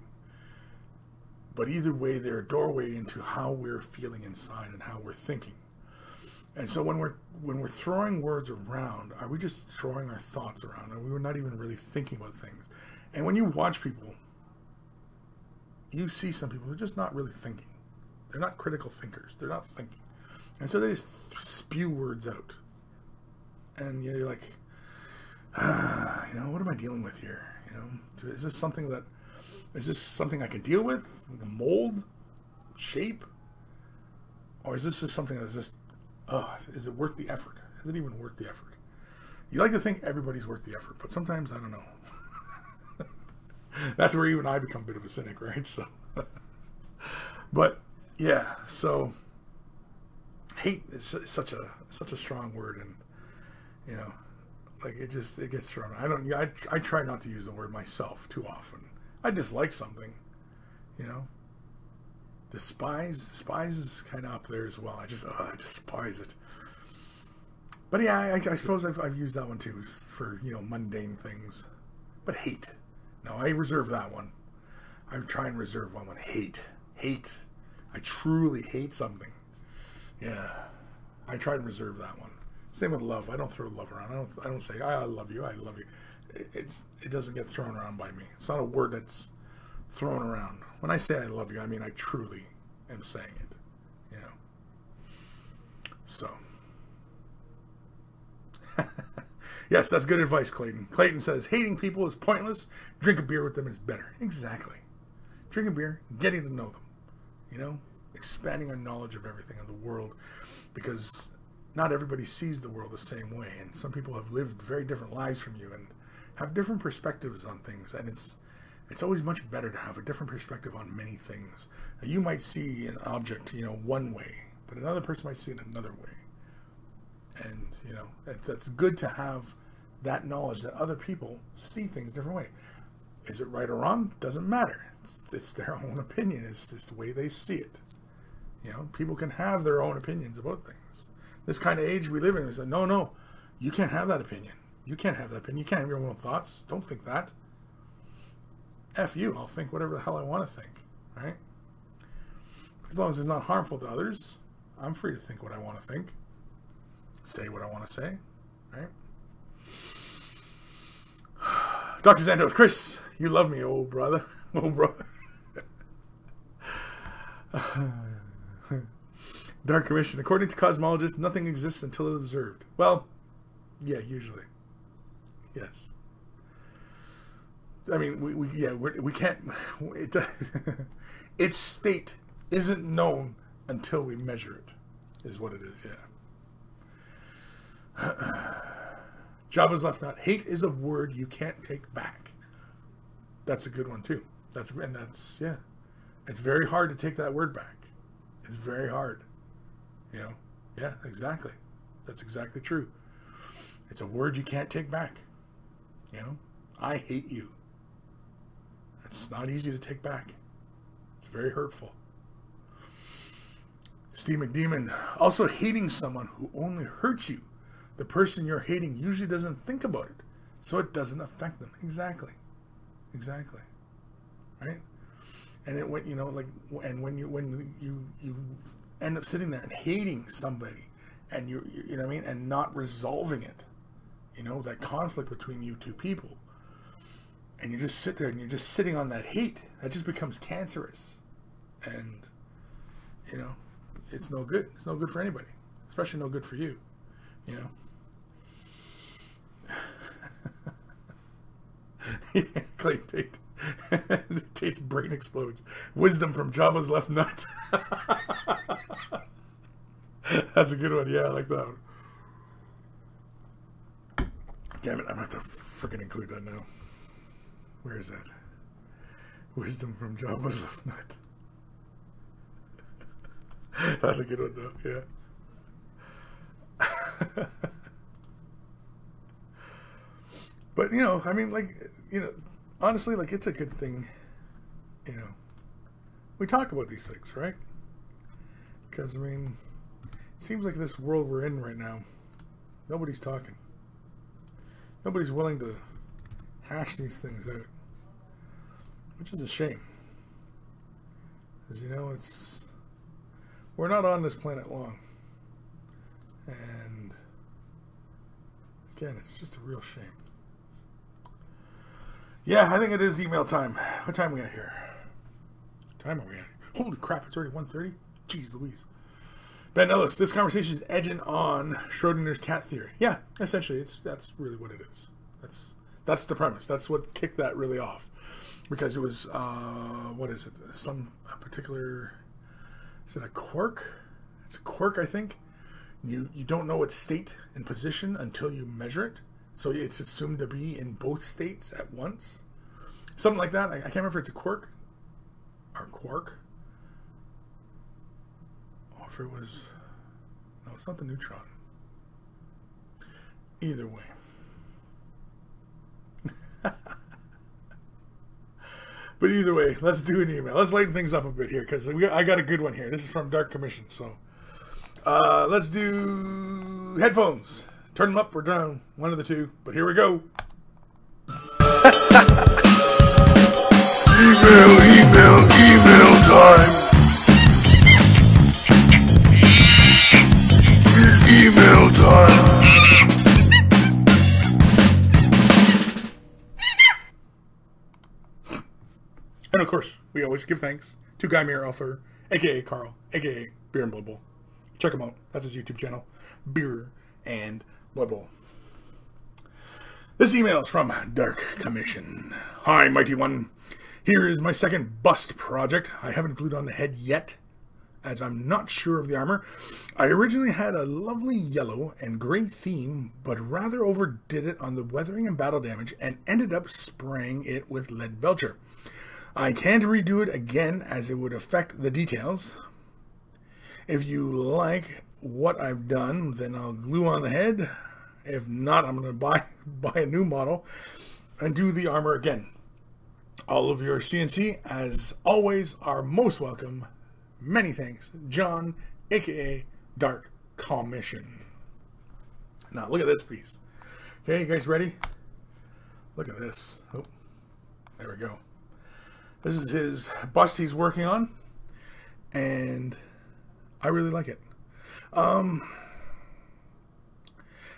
But either way, they're a doorway into how we're feeling inside and how we're thinking. And so when we're throwing words around, are we just throwing our thoughts around? And we were not even really thinking about things. And when you watch people, you see some people who are just not really thinking. They're not critical thinkers. They're not thinking. And so they just spew words out. And you're like, you know, what am I dealing with here? You know, is this something I can deal with? The mold? Shape? Or is this just something that's just, is it worth the effort? Is it even worth the effort? You like to think everybody's worth the effort, but sometimes I don't know. That's where even I become a bit of a cynic, right? So, but yeah, so hate is such a strong word, and you know, like it gets thrown. I try not to use the word myself too often. I dislike something, you know. Despise is kind of up there as well. I despise it. But yeah, I suppose I've used that one too for, you know, mundane things. But hate, no, I reserve that one. I try and reserve one. Hate. I truly hate something. Yeah, I try and reserve that one. Same with love. I don't throw love around. I don't say I love you. I love you. It doesn't get thrown around by me. It's not a word that's thrown around. When I say I love you, I mean I truly am saying it, you know. So, yes, that's good advice, Clayton. Clayton says, hating people is pointless. Drink a beer with them is better. Exactly. Drink a beer, getting to know them, you know, expanding our knowledge of everything in the world, because not everybody sees the world the same way, and some people have lived very different lives from you and have different perspectives on things, and it's always much better to have a different perspective on many things. Now, you might see an object, you know, one way, but another person might see it another way. And, you know, that's good to have that knowledge that other people see things a different way. Is it right or wrong? Doesn't matter. It's their own opinion. It's just the way they see it. You know, people can have their own opinions about things. This kind of age we live in, is like, no, you can't have that opinion. You can't have that opinion. You can't have your own thoughts. Don't think that. F you, I'll think whatever the hell I want to think, right? As long as it's not harmful to others, I'm free to think what I want to think. Say what I want to say, right? Dr. Santos, Kris, you love me, old brother. Oh, brother. Dark Commission. According to cosmologists, nothing exists until it's observed. Well, yeah, usually. Yes. I mean, we can't. Its state isn't known until we measure it, is what it is. Yeah. Jabba's left nut. Hate is a word you can't take back. That's a good one too. That's yeah. It's very hard to take that word back. It's very hard. You know. Yeah. Exactly. That's exactly true. It's a word you can't take back. You know. I hate you. It's not easy to take back. It's very hurtful. Steve McDemon, also hating someone who only hurts you. The person you're hating usually doesn't think about it, so it doesn't affect them. Exactly. Right? And it went, you know, like, and when you end up sitting there and hating somebody, and you know what I mean, and not resolving it, you know, that conflict between you two people. And you just sit there and you're just sitting on that hate. That just becomes cancerous. And, you know, it's no good. It's no good for anybody. Especially no good for you. You know? Clay Tate. Tate's brain explodes. Wisdom from Jabba's left nut. That's a good one. Yeah, I like that one. Damn it, I'm going to have to freaking include that now. Where is that? Wisdom from Jabba's left nut. That's a good one, though. Yeah. But, you know, I mean, like, you know, honestly, like, it's a good thing, you know, we talk about these things, right? Because, I mean, it seems like this world we're in right now, nobody's talking. Nobody's willing to hash these things out, which is a shame. Because, you know, we're not on this planet long. And, again, it's just a real shame. Yeah, I think it is email time. What time are we at here? What time are we at? Holy crap, it's already 1:30? Jeez Louise. Ben Ellis, this conversation is edging on Schrodinger's cat theory. Yeah, essentially, that's really what it is. That's the premise. That's what kicked that really off. Because it was, what is it? Some particular, is it a quark? It's a quark, I think. You don't know its state and position until you measure it. So it's assumed to be in both states at once. Something like that. I can't remember if it's a quark or quark. Or if it was... No, it's not the neutron. Either way. But either way, let's do an email. Let's lighten things up a bit here, because I got a good one here. This is from Dark Commission. So let's do headphones. Turn them up or down, one of the two. But here we go. Email time. Email time. And of course, we always give thanks to Guy Alfer, aka Carl, aka Beer and Blood Bowl. Check him out. That's his YouTube channel, Beer and Blood Bowl. This email is from Dark Commission. Hi, Mighty One. Here is my second bust project. I haven't glued on the head yet, as I'm not sure of the armor. I originally had a lovely yellow and gray theme, but rather overdid it on the weathering and battle damage and ended up spraying it with lead belcher. I can't redo it again as it would affect the details. If you like what I've done, then I'll glue on the head. If not, I'm going to buy a new model and do the armor again. All of your CNC, as always, are most welcome. Many thanks, John, aka Dark Commission. Now, look at this piece. Okay, you guys ready? Look at this. Oh, there we go. This is his bust he's working on, and I really like it. And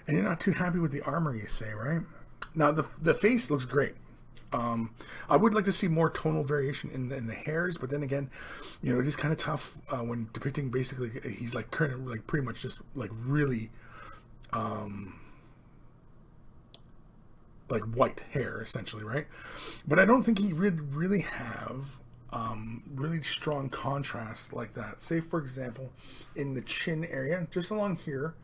you're not too happy with the armor, you say, right? Now, the face looks great. I would like to see more tonal variation in the hairs, but then again, you know, it is kind of tough when depicting basically he's like kind of like pretty much just like really like white hair essentially, right? But I don't think he really have really strong contrast like that. Say for example, in the chin area, just along here,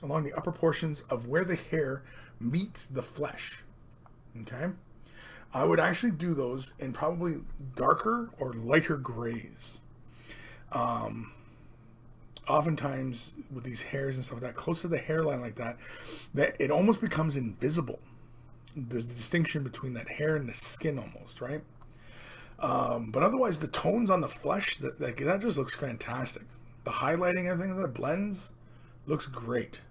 along the upper portions of where the hair meets the flesh. Okay, I would actually do those in probably darker or lighter grays. Oftentimes with these hairs and stuff like that, close to the hairline like that, that it almost becomes invisible. The distinction between that hair and the skin almost, right? But otherwise the tones on the flesh, that just looks fantastic. The highlighting, everything that blends, looks great.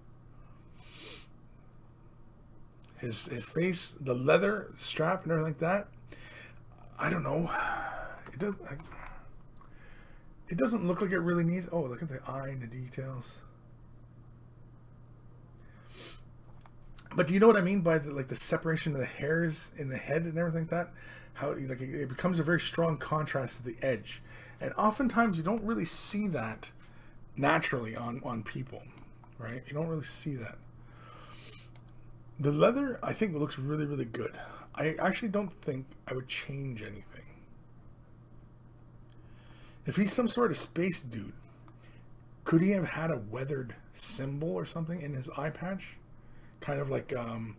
His face, the leather the strap and everything like that, I don't know. It doesn't look like it really needs. Oh, look at the eye and the details. But do you know what I mean by the separation of the hairs in the head and everything like that? How like it becomes a very strong contrast to the edge, and oftentimes you don't really see that naturally on people, right? You don't really see that. The leather, I think, looks really, really good. I actually don't think I would change anything. If he's some sort of space dude, could he have had a weathered symbol or something in his eye patch? Kind of like, what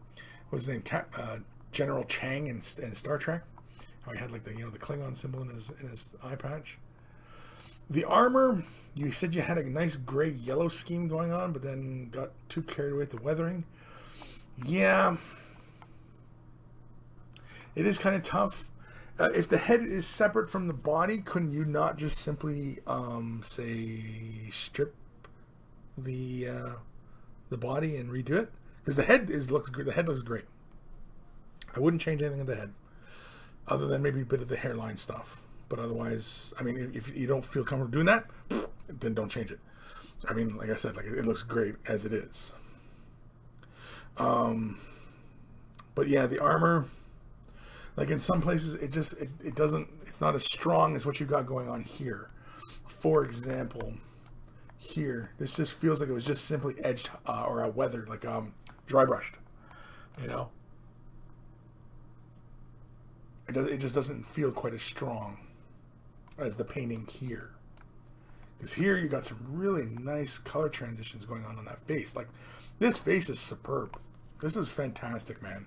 was his name? General Chang in Star Trek. How he had like the Klingon symbol in his eye patch. The armor, you said you had a nice gray yellow scheme going on, but then got too carried away with the weathering. Yeah, it is kind of tough, If the head is separate from the body, couldn't you not just simply say strip the body and redo it? Because the head looks good. The head looks great. I wouldn't change anything in the head, other than maybe a bit of the hairline stuff. But otherwise, I mean, if you don't feel comfortable doing that, then don't change it. I mean, like I said, like it looks great as it is. But yeah, the armor, like in some places, it doesn't. It's not as strong as what you got going on here. For example, here, this just feels like it was just simply edged or weathered, like dry brushed. You know, it just doesn't feel quite as strong as the painting here. Because here you got some really nice color transitions going on that face. Like, this face is superb. This is fantastic, man.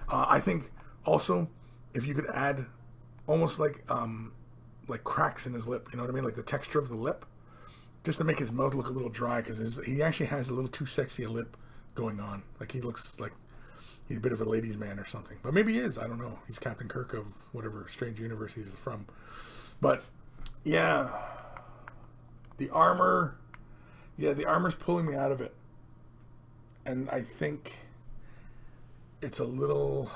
I think also if you could add almost like cracks in his lip, you know what I mean, like the texture of the lip, just to make his mouth look a little dry, because he actually has a little too sexy a lip going on. Like, he looks like he's a bit of a ladies' man or something. But maybe he is. I don't know. He's Captain Kirk of whatever strange universe he's from. But yeah, the armor, the armor's pulling me out of it, and I think it's a little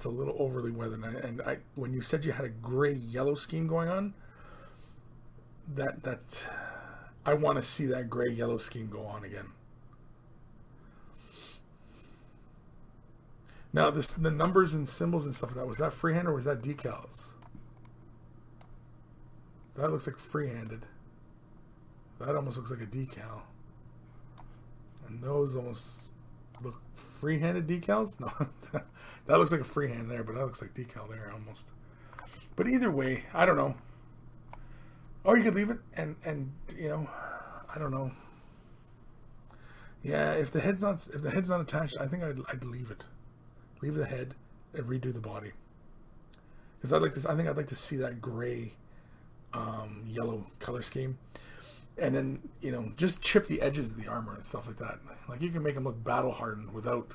overly weathered. And when you said you had a gray yellow scheme going on, that I want to see that gray yellow scheme go on again. Now the numbers and symbols and stuff like that, was that freehand or was that decals? That looks like freehanded. That almost looks like a decal. And those almost look freehanded decals? No, that looks like a freehand there, but that looks like decal there almost. But either way, I don't know. Or you could leave it and you know, I don't know. Yeah, if the head's not attached, I think I'd leave it. Leave the head and redo the body. Because I think I'd like to see that gray yellow color scheme. And then, you know, just chip the edges of the armor and stuff like that. Like, you can make him look battle hardened without,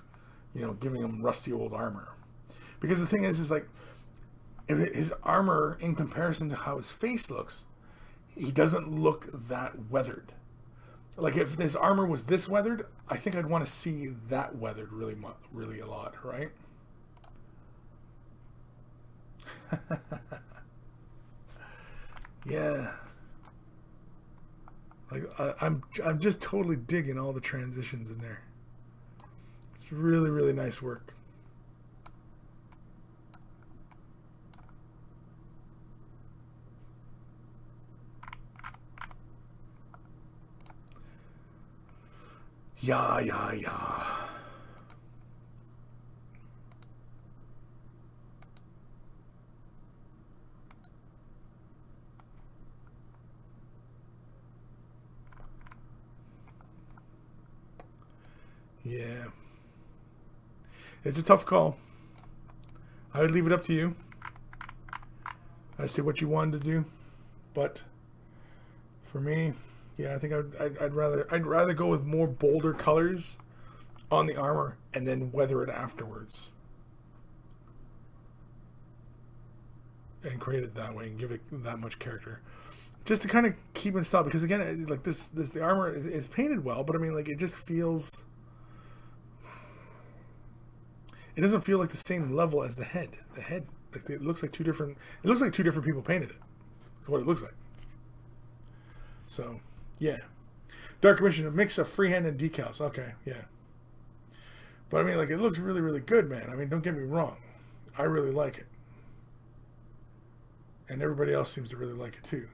you know, giving him rusty old armor. Because the thing is like, if his armor, in comparison to how his face looks, he doesn't look that weathered. Like, if his armor was this weathered, I think I'd want to see that weathered really a lot, right? Yeah. Like, I'm just totally digging all the transitions in there. It's really, really nice work. Yeah. Yeah. It's a tough call. I would leave it up to you. I see what you wanted to do, but for me, yeah, I think I'd rather go with more bolder colors on the armor and then weather it afterwards, and create it that way and give it that much character, just to kind of keep it in style. Because again, like the armor is painted well, but I mean, like, it just feels. It doesn't feel like the same level as the head. The head, like, it looks like two different. It looks like two different people painted it. That's what it looks like. So, yeah. Dark Commission, a mix of freehand and decals. Okay, yeah. But I mean, like, it looks really, really good, man. I mean, don't get me wrong. I really like it. And everybody else seems to really like it too.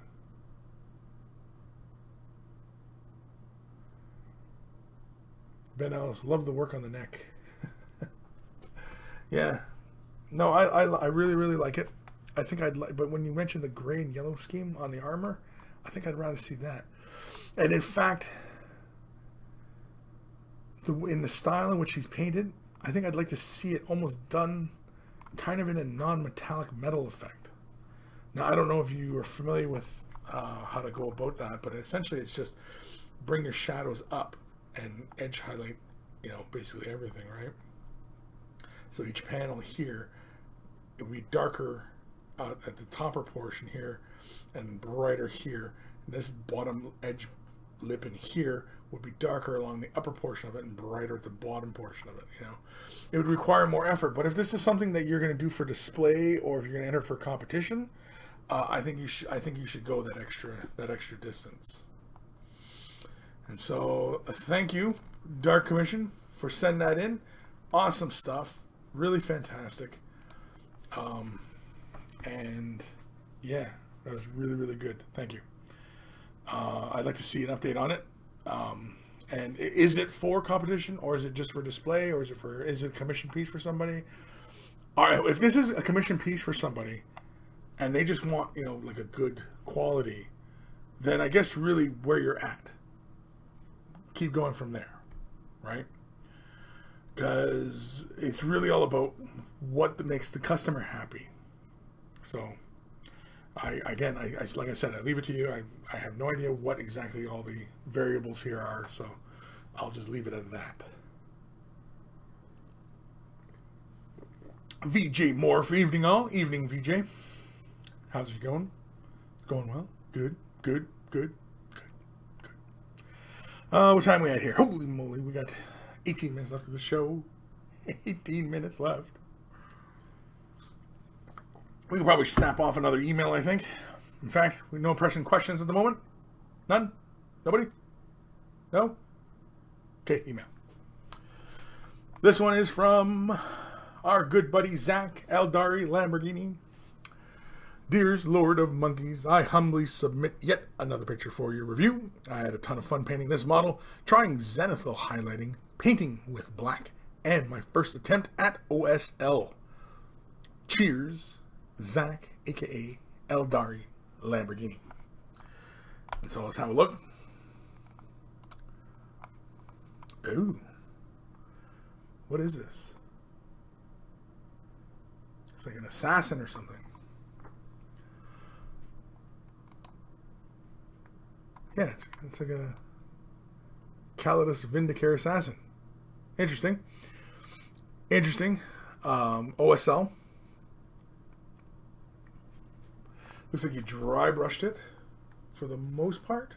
Ben Ellis, love the work on the neck. Yeah, no, I really, really like it. I think I'd like, but when you mentioned the gray and yellow scheme on the armor, I think I'd rather see that. And in fact, in the style in which he's painted, I think I'd like to see it almost done kind of in a non-metallic metal effect. Now, I don't know if you are familiar with how to go about that, but essentially it's just bring your shadows up and edge highlight, you know, basically everything, right? So each panel here, it would be darker at the topper portion here and brighter here. And this bottom edge lip in here would be darker along the upper portion of it and brighter at the bottom portion of it. You know, it would require more effort. But if this is something that you're going to do for display, or if you're going to enter for competition, I think you should go that extra distance. And so, thank you, Dark Commission, for sending that in. Awesome stuff, really fantastic. And yeah, that was really, really good. Thank you. I'd like to see an update on it. And is it for competition, or is it just for display, or is it a commission piece for somebody? All right, if this is a commission piece for somebody and they just want, you know, like a good quality, then I guess really where you're at, keep going from there, right? Because it's really all about what makes the customer happy. So like I said, I leave it to you. I have no idea what exactly all the variables here are, so I'll just leave it at that. VJ Morph, evening all. Evening, VJ. How's it going? It's going well. Good. What time we at here? Holy moly, we got 18 minutes left of the show. 18 minutes left. We could probably snap off another email, I think. In fact, we no pressing questions at the moment. None? Nobody? No? Okay, email. This one is from our good buddy Zach Eldari Lamborghini. Dear's Lord of Monkeys, I humbly submit yet another picture for your review. I had a ton of fun painting this model, trying zenithal highlighting, painting with black, and my first attempt at OSL. Cheers, Zach, aka Eldari Lamborghini. And so let's have a look. Ooh. What is this? It's like an assassin or something. Yeah, it's like a Calidus Vindicare assassin. Interesting. OSL. Looks like you dry brushed it for the most part.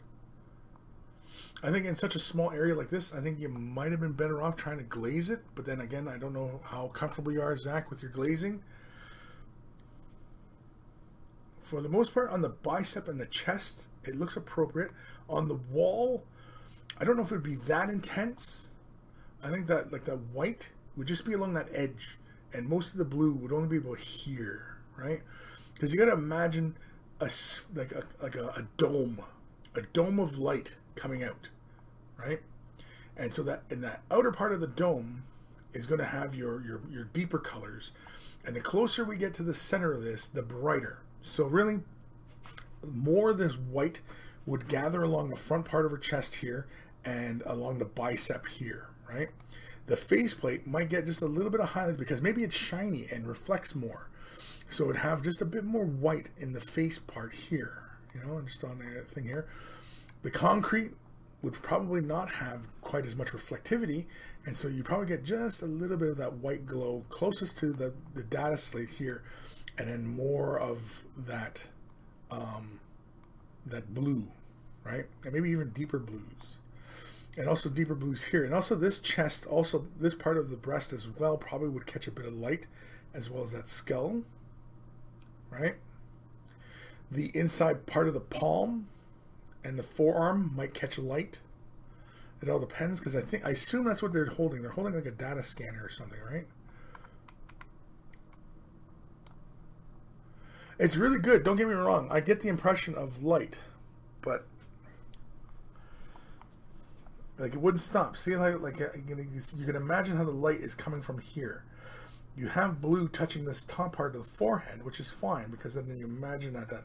I think in such a small area like this, I think you might have been better off trying to glaze it. But then again, I don't know how comfortable you are, Zach, with your glazing. For the most part, on the bicep and the chest, it looks appropriate. On the wall, I don't know if it would be that intense. I think that like that white would just be along that edge, and most of the blue would only be about here, right? Because you got to imagine a dome of light coming out, right? And so that in that outer part of the dome is going to have your deeper colors, and the closer we get to the center of this, the brighter. So really, more of this white would gather along the front part of her chest here and along the bicep here, right? The faceplate might get just a little bit of highlights because maybe it's shiny and reflects more. So it would have just a bit more white in the face part here, you know, just on the thing here. The concrete would probably not have quite as much reflectivity, and so you probably get just a little bit of that white glow closest to the data slate here, and then more of that that blue, right? And maybe even deeper blues. And also deeper blues here. And also this chest, also this part of the breast as well, probably would catch a bit of light, as well as that skull, right? The inside part of the palm and the forearm might catch light. It all depends, because I assume that's what they're holding. They're holding like a data scanner or something, right? It's really good. Don't get me wrong. I get the impression of light, but like it wouldn't stop. See how like you can imagine how the light is coming from here. You have blue touching this top part of the forehead, which is fine, because then you imagine that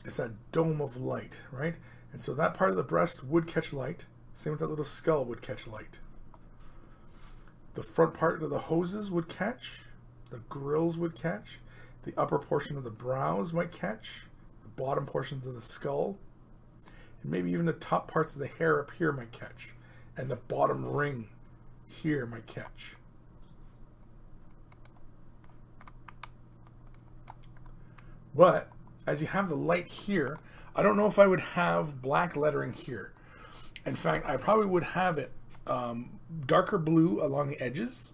it's that dome of light, right? And so that part of the breast would catch light. Same with that little skull would catch light. The front part of the hoses would catch. The grills would catch. The upper portion of the brows might catch. The bottom portions of the skull. And maybe even the top parts of the hair up here might catch. And the bottom ring here might catch. But as you have the light here, I don't know if I would have black lettering here. In fact, I probably would have it darker blue along the edges.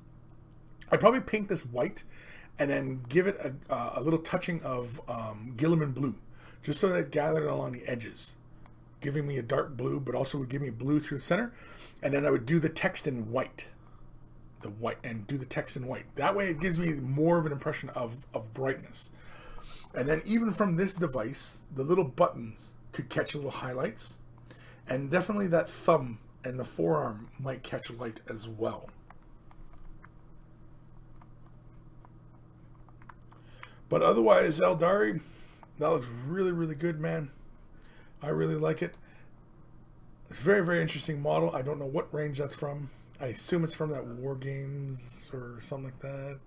I'd probably paint this white and then give it a little touching of Gilliman blue, just so that it gathered along the edges, giving me a dark blue, but also would give me blue through the center. And then I would do the text in white, do the text in white. That way it gives me more of an impression of brightness. And then even from this device, the little buttons could catch little highlights. And definitely that thumb and the forearm might catch light as well. But otherwise, Eldari, that looks really, really good, man. I really like it. Very, very interesting model. I don't know what range that's from. I assume it's from that War Games or something like that.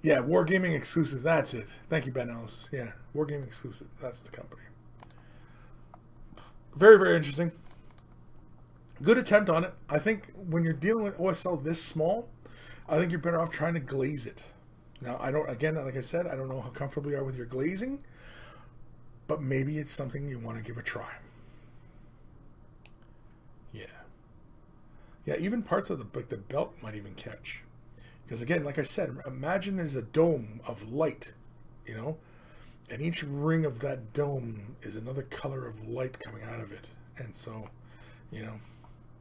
Yeah, Wargaming Exclusive. That's it. Thank you, Ben Ellis. Yeah, Wargaming Exclusive. That's the company. Very, very interesting. Good attempt on it. I think when you're dealing with OSL this small, I think you're better off trying to glaze it. Now, I don't, again, like I said, I don't know how comfortable you are with your glazing, but maybe it's something you want to give a try. Yeah. Yeah, even parts of the belt might even catch. Because again, like I said, imagine there's a dome of light, you know, and each ring of that dome is another color of light coming out of it. And so, you know,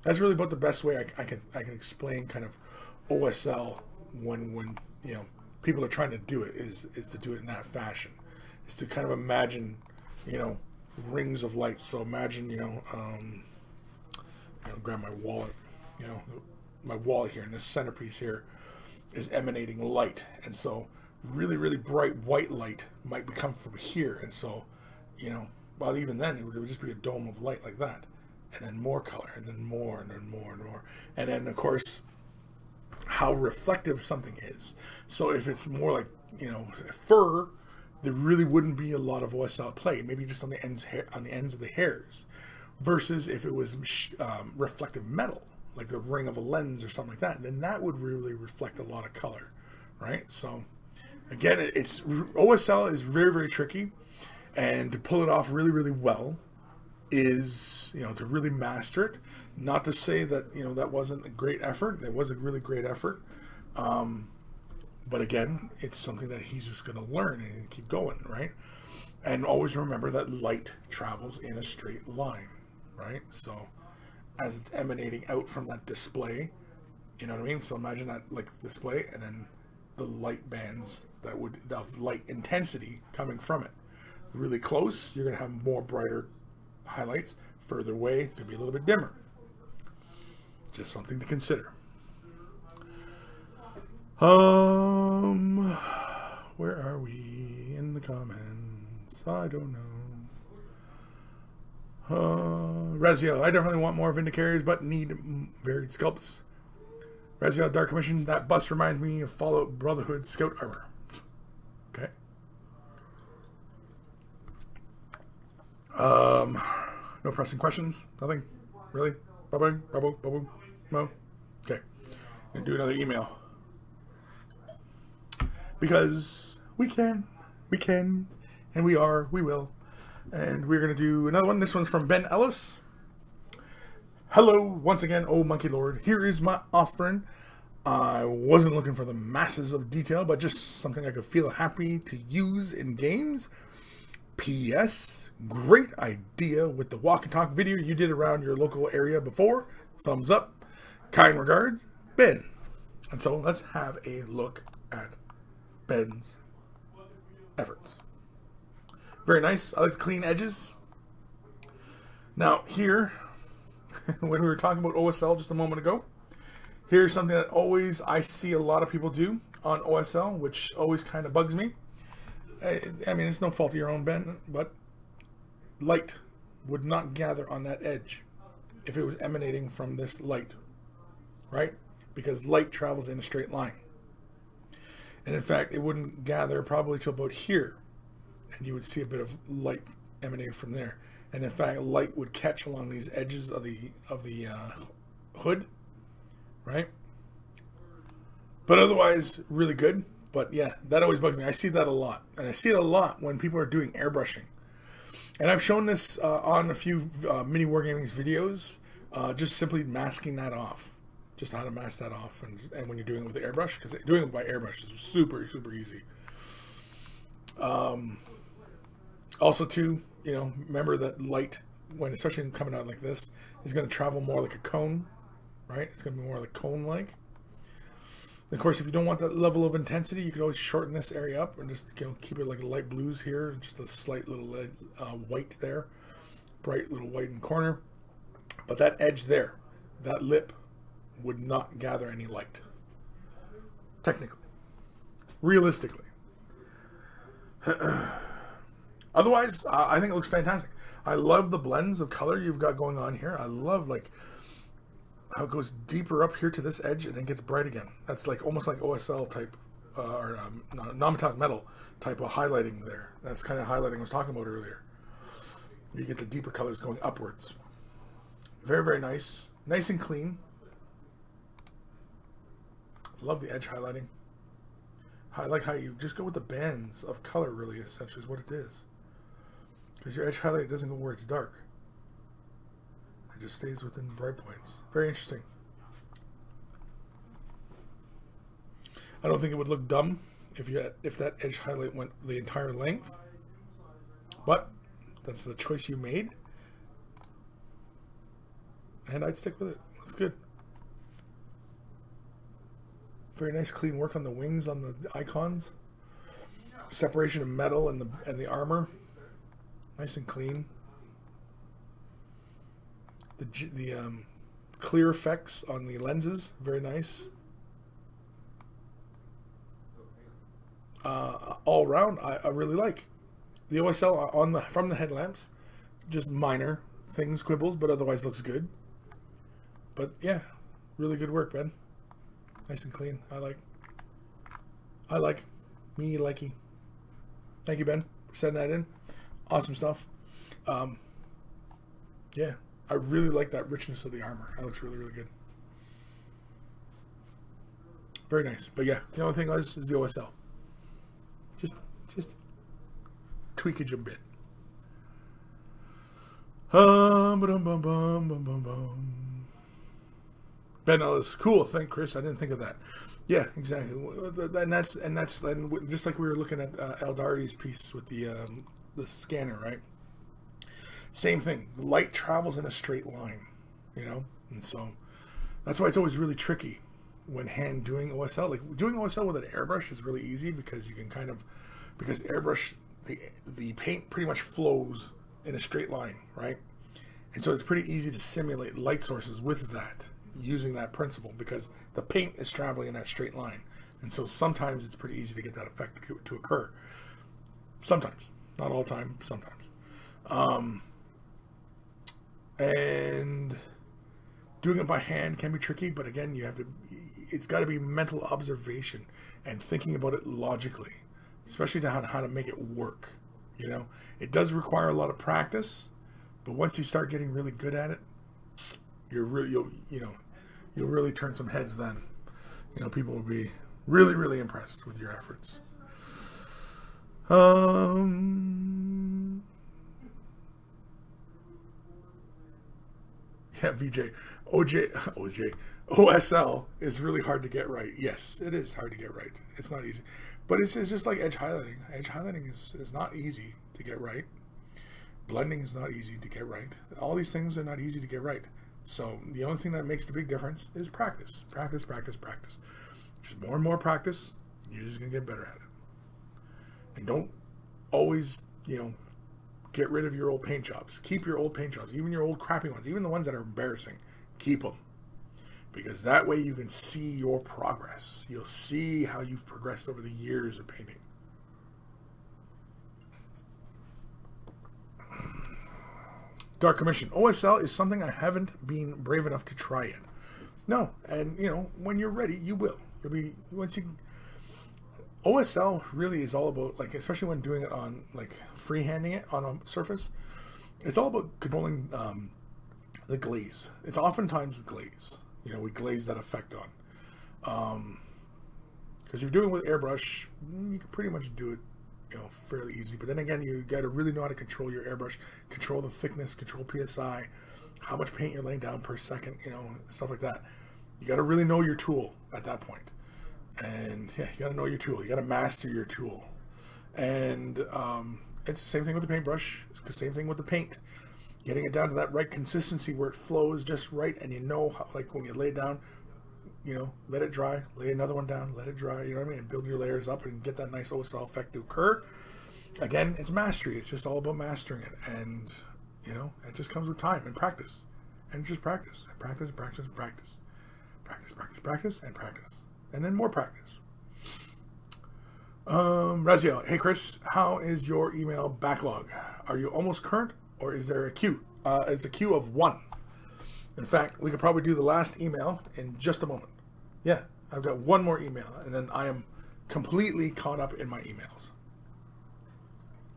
that's really about the best way I can explain kind of OSL when you know, people are trying to do it is to do it in that fashion. Is to kind of imagine, you know, rings of light. So imagine, you know, grab my wallet, you know, my wallet here, and this centerpiece here is emanating light, and so really, really bright white light might come from here, and so, you know, well, even then it would just be a dome of light like that, and then more color, and then more, and then more, and more, and then of course how reflective something is. So if it's more like, you know, fur, there really wouldn't be a lot of OSL play, maybe just on the ends of the hairs, versus if it was reflective metal, like the ring of a lens or something like that, then that would really reflect a lot of color, right? So again, it's OSL is very, very tricky, and to pull it off really, really well is, you know, to really master it. Not to say that, you know, that wasn't a great effort. It was a really great effort. But again, it's something that he's just going to learn and keep going, right? And always remember that light travels in a straight line, right? So as it's emanating out from that display, you know what I mean? So imagine that like display, and then the light bands the light intensity coming from it. Really close, you're going to have more brighter highlights. Further away, could be a little bit dimmer. Just something to consider. Where are we in the comments? I don't know. Raziel, I definitely want more Vindicaries, but need varied sculpts. Raziel, Dark Commission, that bust reminds me of Fallout Brotherhood Scout Armor. Okay. No pressing questions? Nothing? Really? Bye-bye? Bye-bye? No? Okay. I'm gonna do another email. Because we can, and we will. And we're going to do another one. This one's from Ben Ellis. Hello, once again, oh Monkey Lord. Here is my offering. I wasn't looking for the masses of detail, but just something I could feel happy to use in games. P.S. Great idea with the walk and talk video you did around your local area before. Thumbs up. Kind regards, Ben. And so let's have a look at Ben's efforts. Very nice. I like the clean edges. Now here, when we were talking about OSL just a moment ago, here's something that always I see a lot of people do on OSL, which always kind of bugs me. I mean, it's no fault of your own, Ben, but light would not gather on that edge if it was emanating from this light, right? Because light travels in a straight line. And in fact, it wouldn't gather probably till about here, and you would see a bit of light emanating from there. And in fact, light would catch along these edges of the hood, right? But otherwise, really good. But yeah, that always bugs me. I see that a lot. And I see it a lot when people are doing airbrushing. And I've shown this on a few mini wargaming videos, just simply masking that off. Just how to mask that off. And when you're doing it with the airbrush, because doing it by airbrush is super, super easy. Also too, you know, remember that light, when especially coming out like this, is going to travel more like a cone, right? It's going to be more like cone-like. Of course, if you don't want that level of intensity, you could always shorten this area up and just, you know, keep it like light blues here, and just a slight little white there, bright little white in the corner. But that edge there, that lip, would not gather any light. Technically, realistically. Otherwise, I think it looks fantastic. I love the blends of color you've got going on here. I love like how it goes deeper up here to this edge and then gets bright again. That's like almost like OSL type or non-metallic metal type of highlighting there. That's kind of highlighting I was talking about earlier. You get the deeper colors going upwards. Very, very nice. Nice and clean. Love the edge highlighting. I like how you just go with the bands of color, really, essentially is what it is. Because your edge highlight doesn't go where it's dark. It just stays within bright points. Very interesting. I don't think it would look dumb if that edge highlight went the entire length. But that's the choice you made. And I'd stick with it. Looks good. Very nice clean work on the wings, on the icons. Separation of metal and the armor. Nice and clean. The clear effects on the lenses, very nice. All around, I really like the OSL from the headlamps. Just minor things, quibbles, but otherwise looks good. But yeah, really good work, Ben. Nice and clean. I like. Me likey. Thank you, Ben, for sending that in. Awesome stuff. Yeah, I really like that richness of the armor. That looks really, really good. Very nice. But yeah, the only thing is the OSL. Just tweakage a bit. Ben Ellis, cool. Thank Kris. I didn't think of that. Yeah, exactly. And that's just like we were looking at Eldari's piece with the scanner, right? Same thing. The light travels in a straight line, you know, and so that's why it's always really tricky when hand doing OSL. Like doing OSL with an airbrush is really easy because you can because airbrush the paint pretty much flows in a straight line, right? And so it's pretty easy to simulate light sources with that, using that principle, because the paint is traveling in that straight line. And so sometimes it's pretty easy to get that effect to occur. Sometimes. Not all the time, sometimes. And doing it by hand can be tricky, but again, it's got to be mental observation and thinking about it logically, especially to how to make it work. You know, it does require a lot of practice, but once you start getting really good at it, you'll really turn some heads then. You know, people will be really, really impressed with your efforts. Yeah, VJ. OSL is really hard to get right. Yes, it is hard to get right. It's not easy. But it's just like edge highlighting. Edge highlighting is not easy to get right. Blending is not easy to get right. All these things are not easy to get right. So the only thing that makes the big difference is practice. Practice, practice, practice. Just more and more practice, you're just going to get better at it. And don't always, get rid of your old paint jobs. Keep your old paint jobs, even your old crappy ones, even the ones that are embarrassing. Keep them. Because that way you can see your progress. You'll see how you've progressed over the years of painting. Dark Commission. OSL is something I haven't been brave enough to try yet. No, and when you're ready, you will. You'll be OSL really is all about, especially when doing it on freehanding it on a surface. It's all about controlling the glaze. It's oftentimes the glaze. We glaze that effect on. Because if you're doing it with airbrush, you can pretty much do it, you know, fairly easy. But then again, you got to really know how to control your airbrush, control the thickness, control PSI, how much paint you're laying down per second, you know, stuff like that. You got to really know your tool at that point. And yeah, you got to know your tool. You got to master your tool. And it's the same thing with the paintbrush. It's the same thing with the paint. Getting it down to that right consistency where it flows just right, and you know how, like when you lay it down, you know, let it dry, lay another one down, let it dry, you know what I mean, and build your layers up and get that nice OSL effect to occur. Again, it's mastery. It's just all about mastering it, and you know, it just comes with time and practice, and just practice and practice and practice and practice, practice, practice, practice, and practice, and then more practice. Razio, hey Kris, how is your email backlog? Are you almost current, or is there a queue? It's a queue of 1. In fact, we could probably do the last email in just a moment. Yeah, I've got 1 more email, and then I am completely caught up in my emails.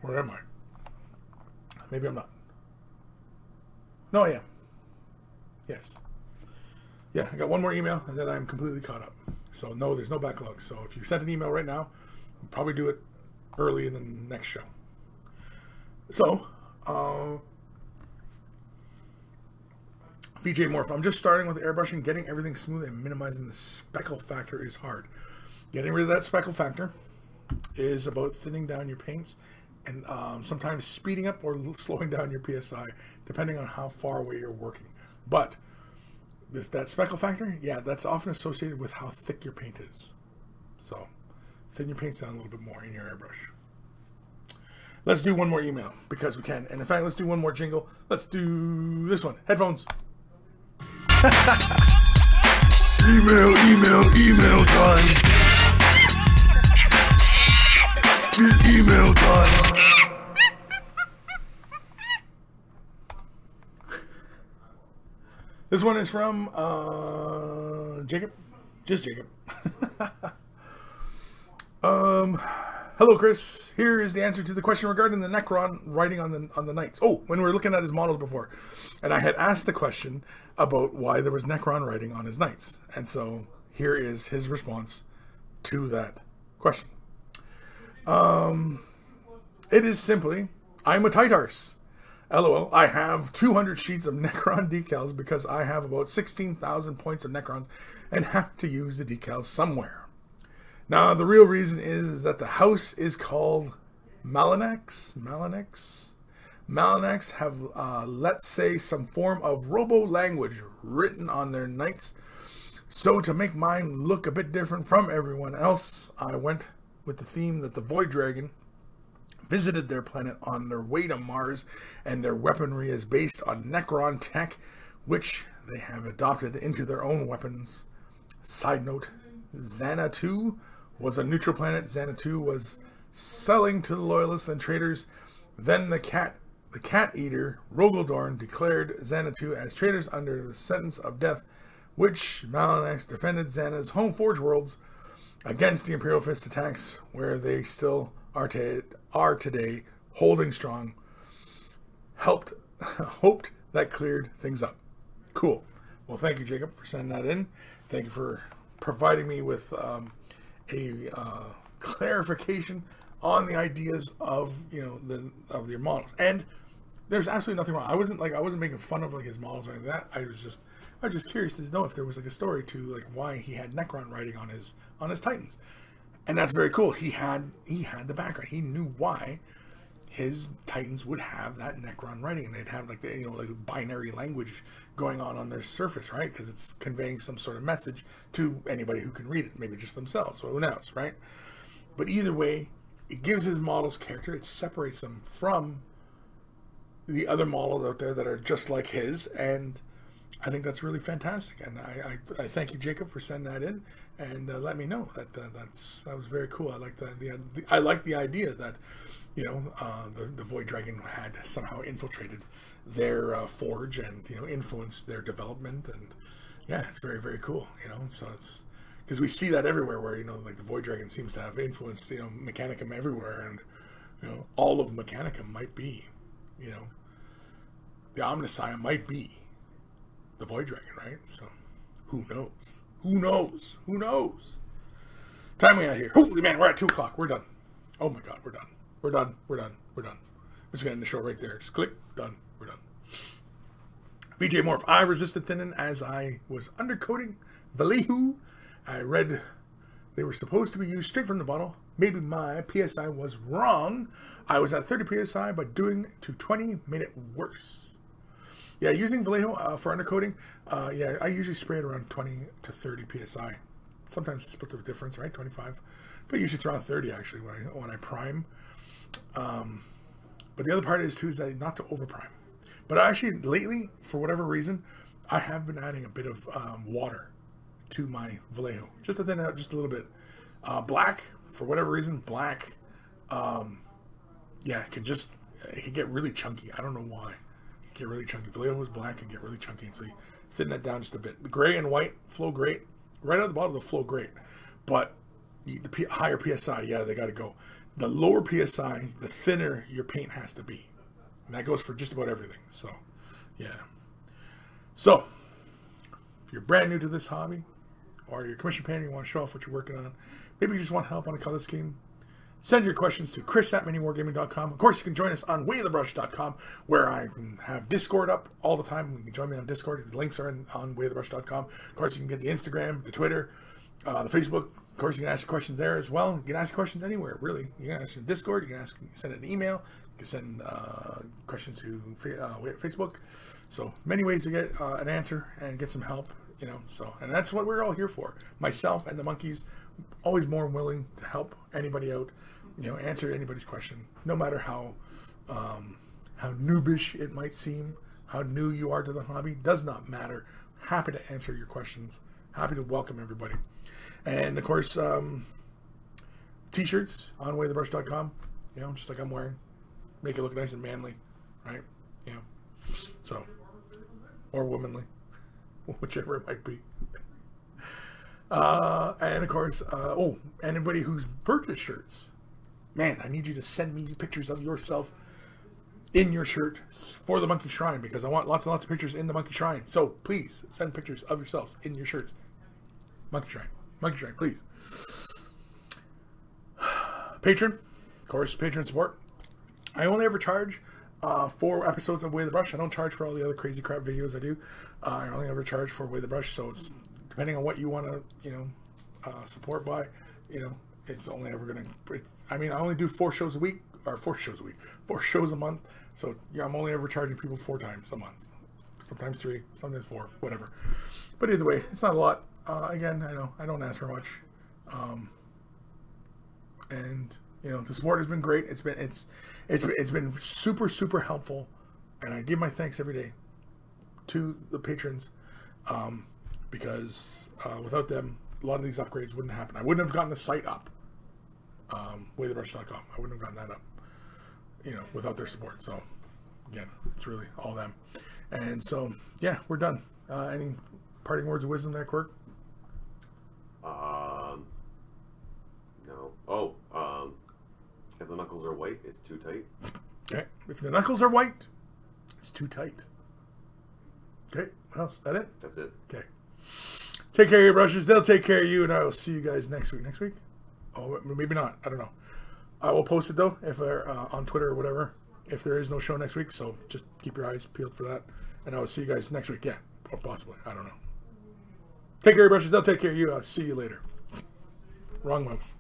Where am I? Maybe I'm not. No, I am. Yes. Yeah, I got 1 more email, and then I'm completely caught up. So no, there's no backlog. So if you sent an email right now, I'll probably do it early in the next show. So, VJ Morph, I'm just starting with airbrushing. Getting everything smooth and minimizing the speckle factor is hard. Getting rid of that speckle factor is about thinning down your paints and sometimes speeding up or slowing down your PSI, depending on how far away you're working. But that speckle factor, yeah, that's often associated with how thick your paint is. So thin your paints down a little bit more in your airbrush. Let's do 1 more email because we can. And in fact, let's do 1 more jingle. Let's do this one. Headphones. Email time. It's email time. This one is from Jacob. Just Jacob. Hello, Kris. Here is the answer to the question regarding the Necron writing on the knights. Oh, when we were looking at his models before, and I had asked the question about why there was Necron writing on his knights, and so here is his response to that question. It is simply, I'm a tight arse. LOL. I have 200 sheets of Necron decals because I have about 16,000 points of Necrons and have to use the decals somewhere. Now, the real reason is that the house is called Malanax. Malanax have, let's say, some form of robo-language written on their knights. So to make mine look a bit different from everyone else, I went with the theme that the Void Dragon visited their planet on their way to Mars, and their weaponry is based on Necron tech, which they have adopted into their own weapons. Side note, Xanadu was a neutral planet. Xanadu was selling to the loyalists and traitors. Then the cat eater Rogaldorn declared Xanadu as traitors under the sentence of death, which Malanax defended Xana's home forge worlds against the Imperial Fist attacks, where they still are today, holding strong. Hoped that cleared things up. Cool. Well, thank you, Jacob, for sending that in. Thank you for providing me with a clarification on the ideas of of your models. And there's absolutely nothing wrong. I wasn't making fun of his models or anything like that. I was just curious to know if there was a story to why he had Necron writing on his Titans. And that's very cool. He had the background. He knew why his Titans would have that Necron writing, and they'd have the binary language going on their surface, right? Because it's conveying some sort of message to anybody who can read it, maybe just themselves, or who knows, right? But either way, it gives his models character. It separates them from the other models out there that are just like his, and I think that's really fantastic. And I thank you, Jacob, for sending that in and let me know that that was very cool. I like the idea that the Void Dragon had somehow infiltrated their forge and influenced their development, and yeah, it's very, very cool. So it's because we see that everywhere where the Void Dragon seems to have influenced Mechanicum everywhere, and all of Mechanicum might be the Omnissiah might be the Void Dragon, right? So who knows? Time we out here. Holy man, we're at 2 o'clock. We're done. Oh my god, we're done. We're done. We're done. We're done. I'm just gonna end the show right there. Just click. Done. We're done. VJ Morph. I resisted thinning as I was undercoating Vallejo. I read they were supposed to be used straight from the bottle. Maybe my PSI was wrong. I was at 30 PSI, but doing to 20 made it worse. Yeah, using Vallejo for undercoating. Yeah, I usually spray it around 20 to 30 PSI. Sometimes it's split the difference, right? 25. But usually it's around 30 actually when I prime. But the other part is too is that not to over prime. But actually lately, for whatever reason, I have been adding a bit of water to my Vallejo, just to thin it out just a little bit. Black, for whatever reason, black, yeah, it can get really chunky. I don't know why. It can get really chunky. Vallejo is black and get really chunky, and so you thin that down just a bit. The gray and white flow great. Right out of the bottle, they'll flow great. But the higher PSI, yeah, they got to go. The lower PSI, the thinner your paint has to be. And that goes for just about everything. So, yeah. So, if you're brand new to this hobby, or you're commission painter, you want to show off what you're working on, maybe you just want help on a color scheme, send your questions to Kris@miniwargaming.com. Of course, you can join us on wayofthebrush.com, where I can have Discord up all the time. You can join me on Discord. The links are on wayofthebrush.com. Of course, you can get the Instagram, the Twitter, the Facebook. Of course, you can ask your questions there as well. You can ask questions anywhere, really. You can ask in Discord. You can send an email. You can send questions to Facebook. So many ways to get an answer and get some help, you know. So, and that's what we're all here for. Myself and the monkeys, always more than willing to help anybody out, you know, answer anybody's question, no matter how noobish it might seem, how new you are to the hobby, does not matter. Happy to answer your questions. Happy to welcome everybody. And of course, t-shirts on wayofthebrush.com, you know, just like I'm wearing. Make it look nice and manly, right? You know, so, or womanly, whichever it might be. And of course, anybody who's purchased shirts, man, I need you to send me pictures of yourself in your shirt for the Monkey Shrine, because I want lots and lots of pictures in the Monkey Shrine. So please send pictures of yourselves in your shirts. Monkey Shrine, please. Patron, of course, patron support. I only ever charge 4 episodes of Way the Brush. I don't charge for all the other crazy crap videos I do. I only ever charge for Way the Brush, so it's depending on what you want to, you know, support by, you know, it's only ever going to, I mean, I only do 4 shows a week, or 4 shows a month, so yeah, I'm only ever charging people 4 times a month, sometimes 3, sometimes 4, whatever. But either way, it's not a lot. Again, I know I don't ask for much, and you know, the support has been great. It's been super helpful, and I give my thanks every day to the patrons, because without them, a lot of these upgrades wouldn't happen. I wouldn't have gotten the site up, wayofthebrush.com. I wouldn't have gotten that up, you know, without their support. So again, it's really all them. And so yeah, we're done. Any parting words of wisdom there, Quirk? No. If the knuckles are white, it's too tight. Okay. If the knuckles are white, it's too tight. Okay. What else? Is that it? That's it. Okay. Take care of your brushes. They'll take care of you, and I will see you guys next week. Next week? Oh, maybe not. I don't know. I will post it, though, if they're on Twitter or whatever, if there is no show next week. So just keep your eyes peeled for that. And I will see you guys next week. Yeah. Or possibly. I don't know. Take care of your brushes. They'll take care of you. I'll see you later. Wrong mouse.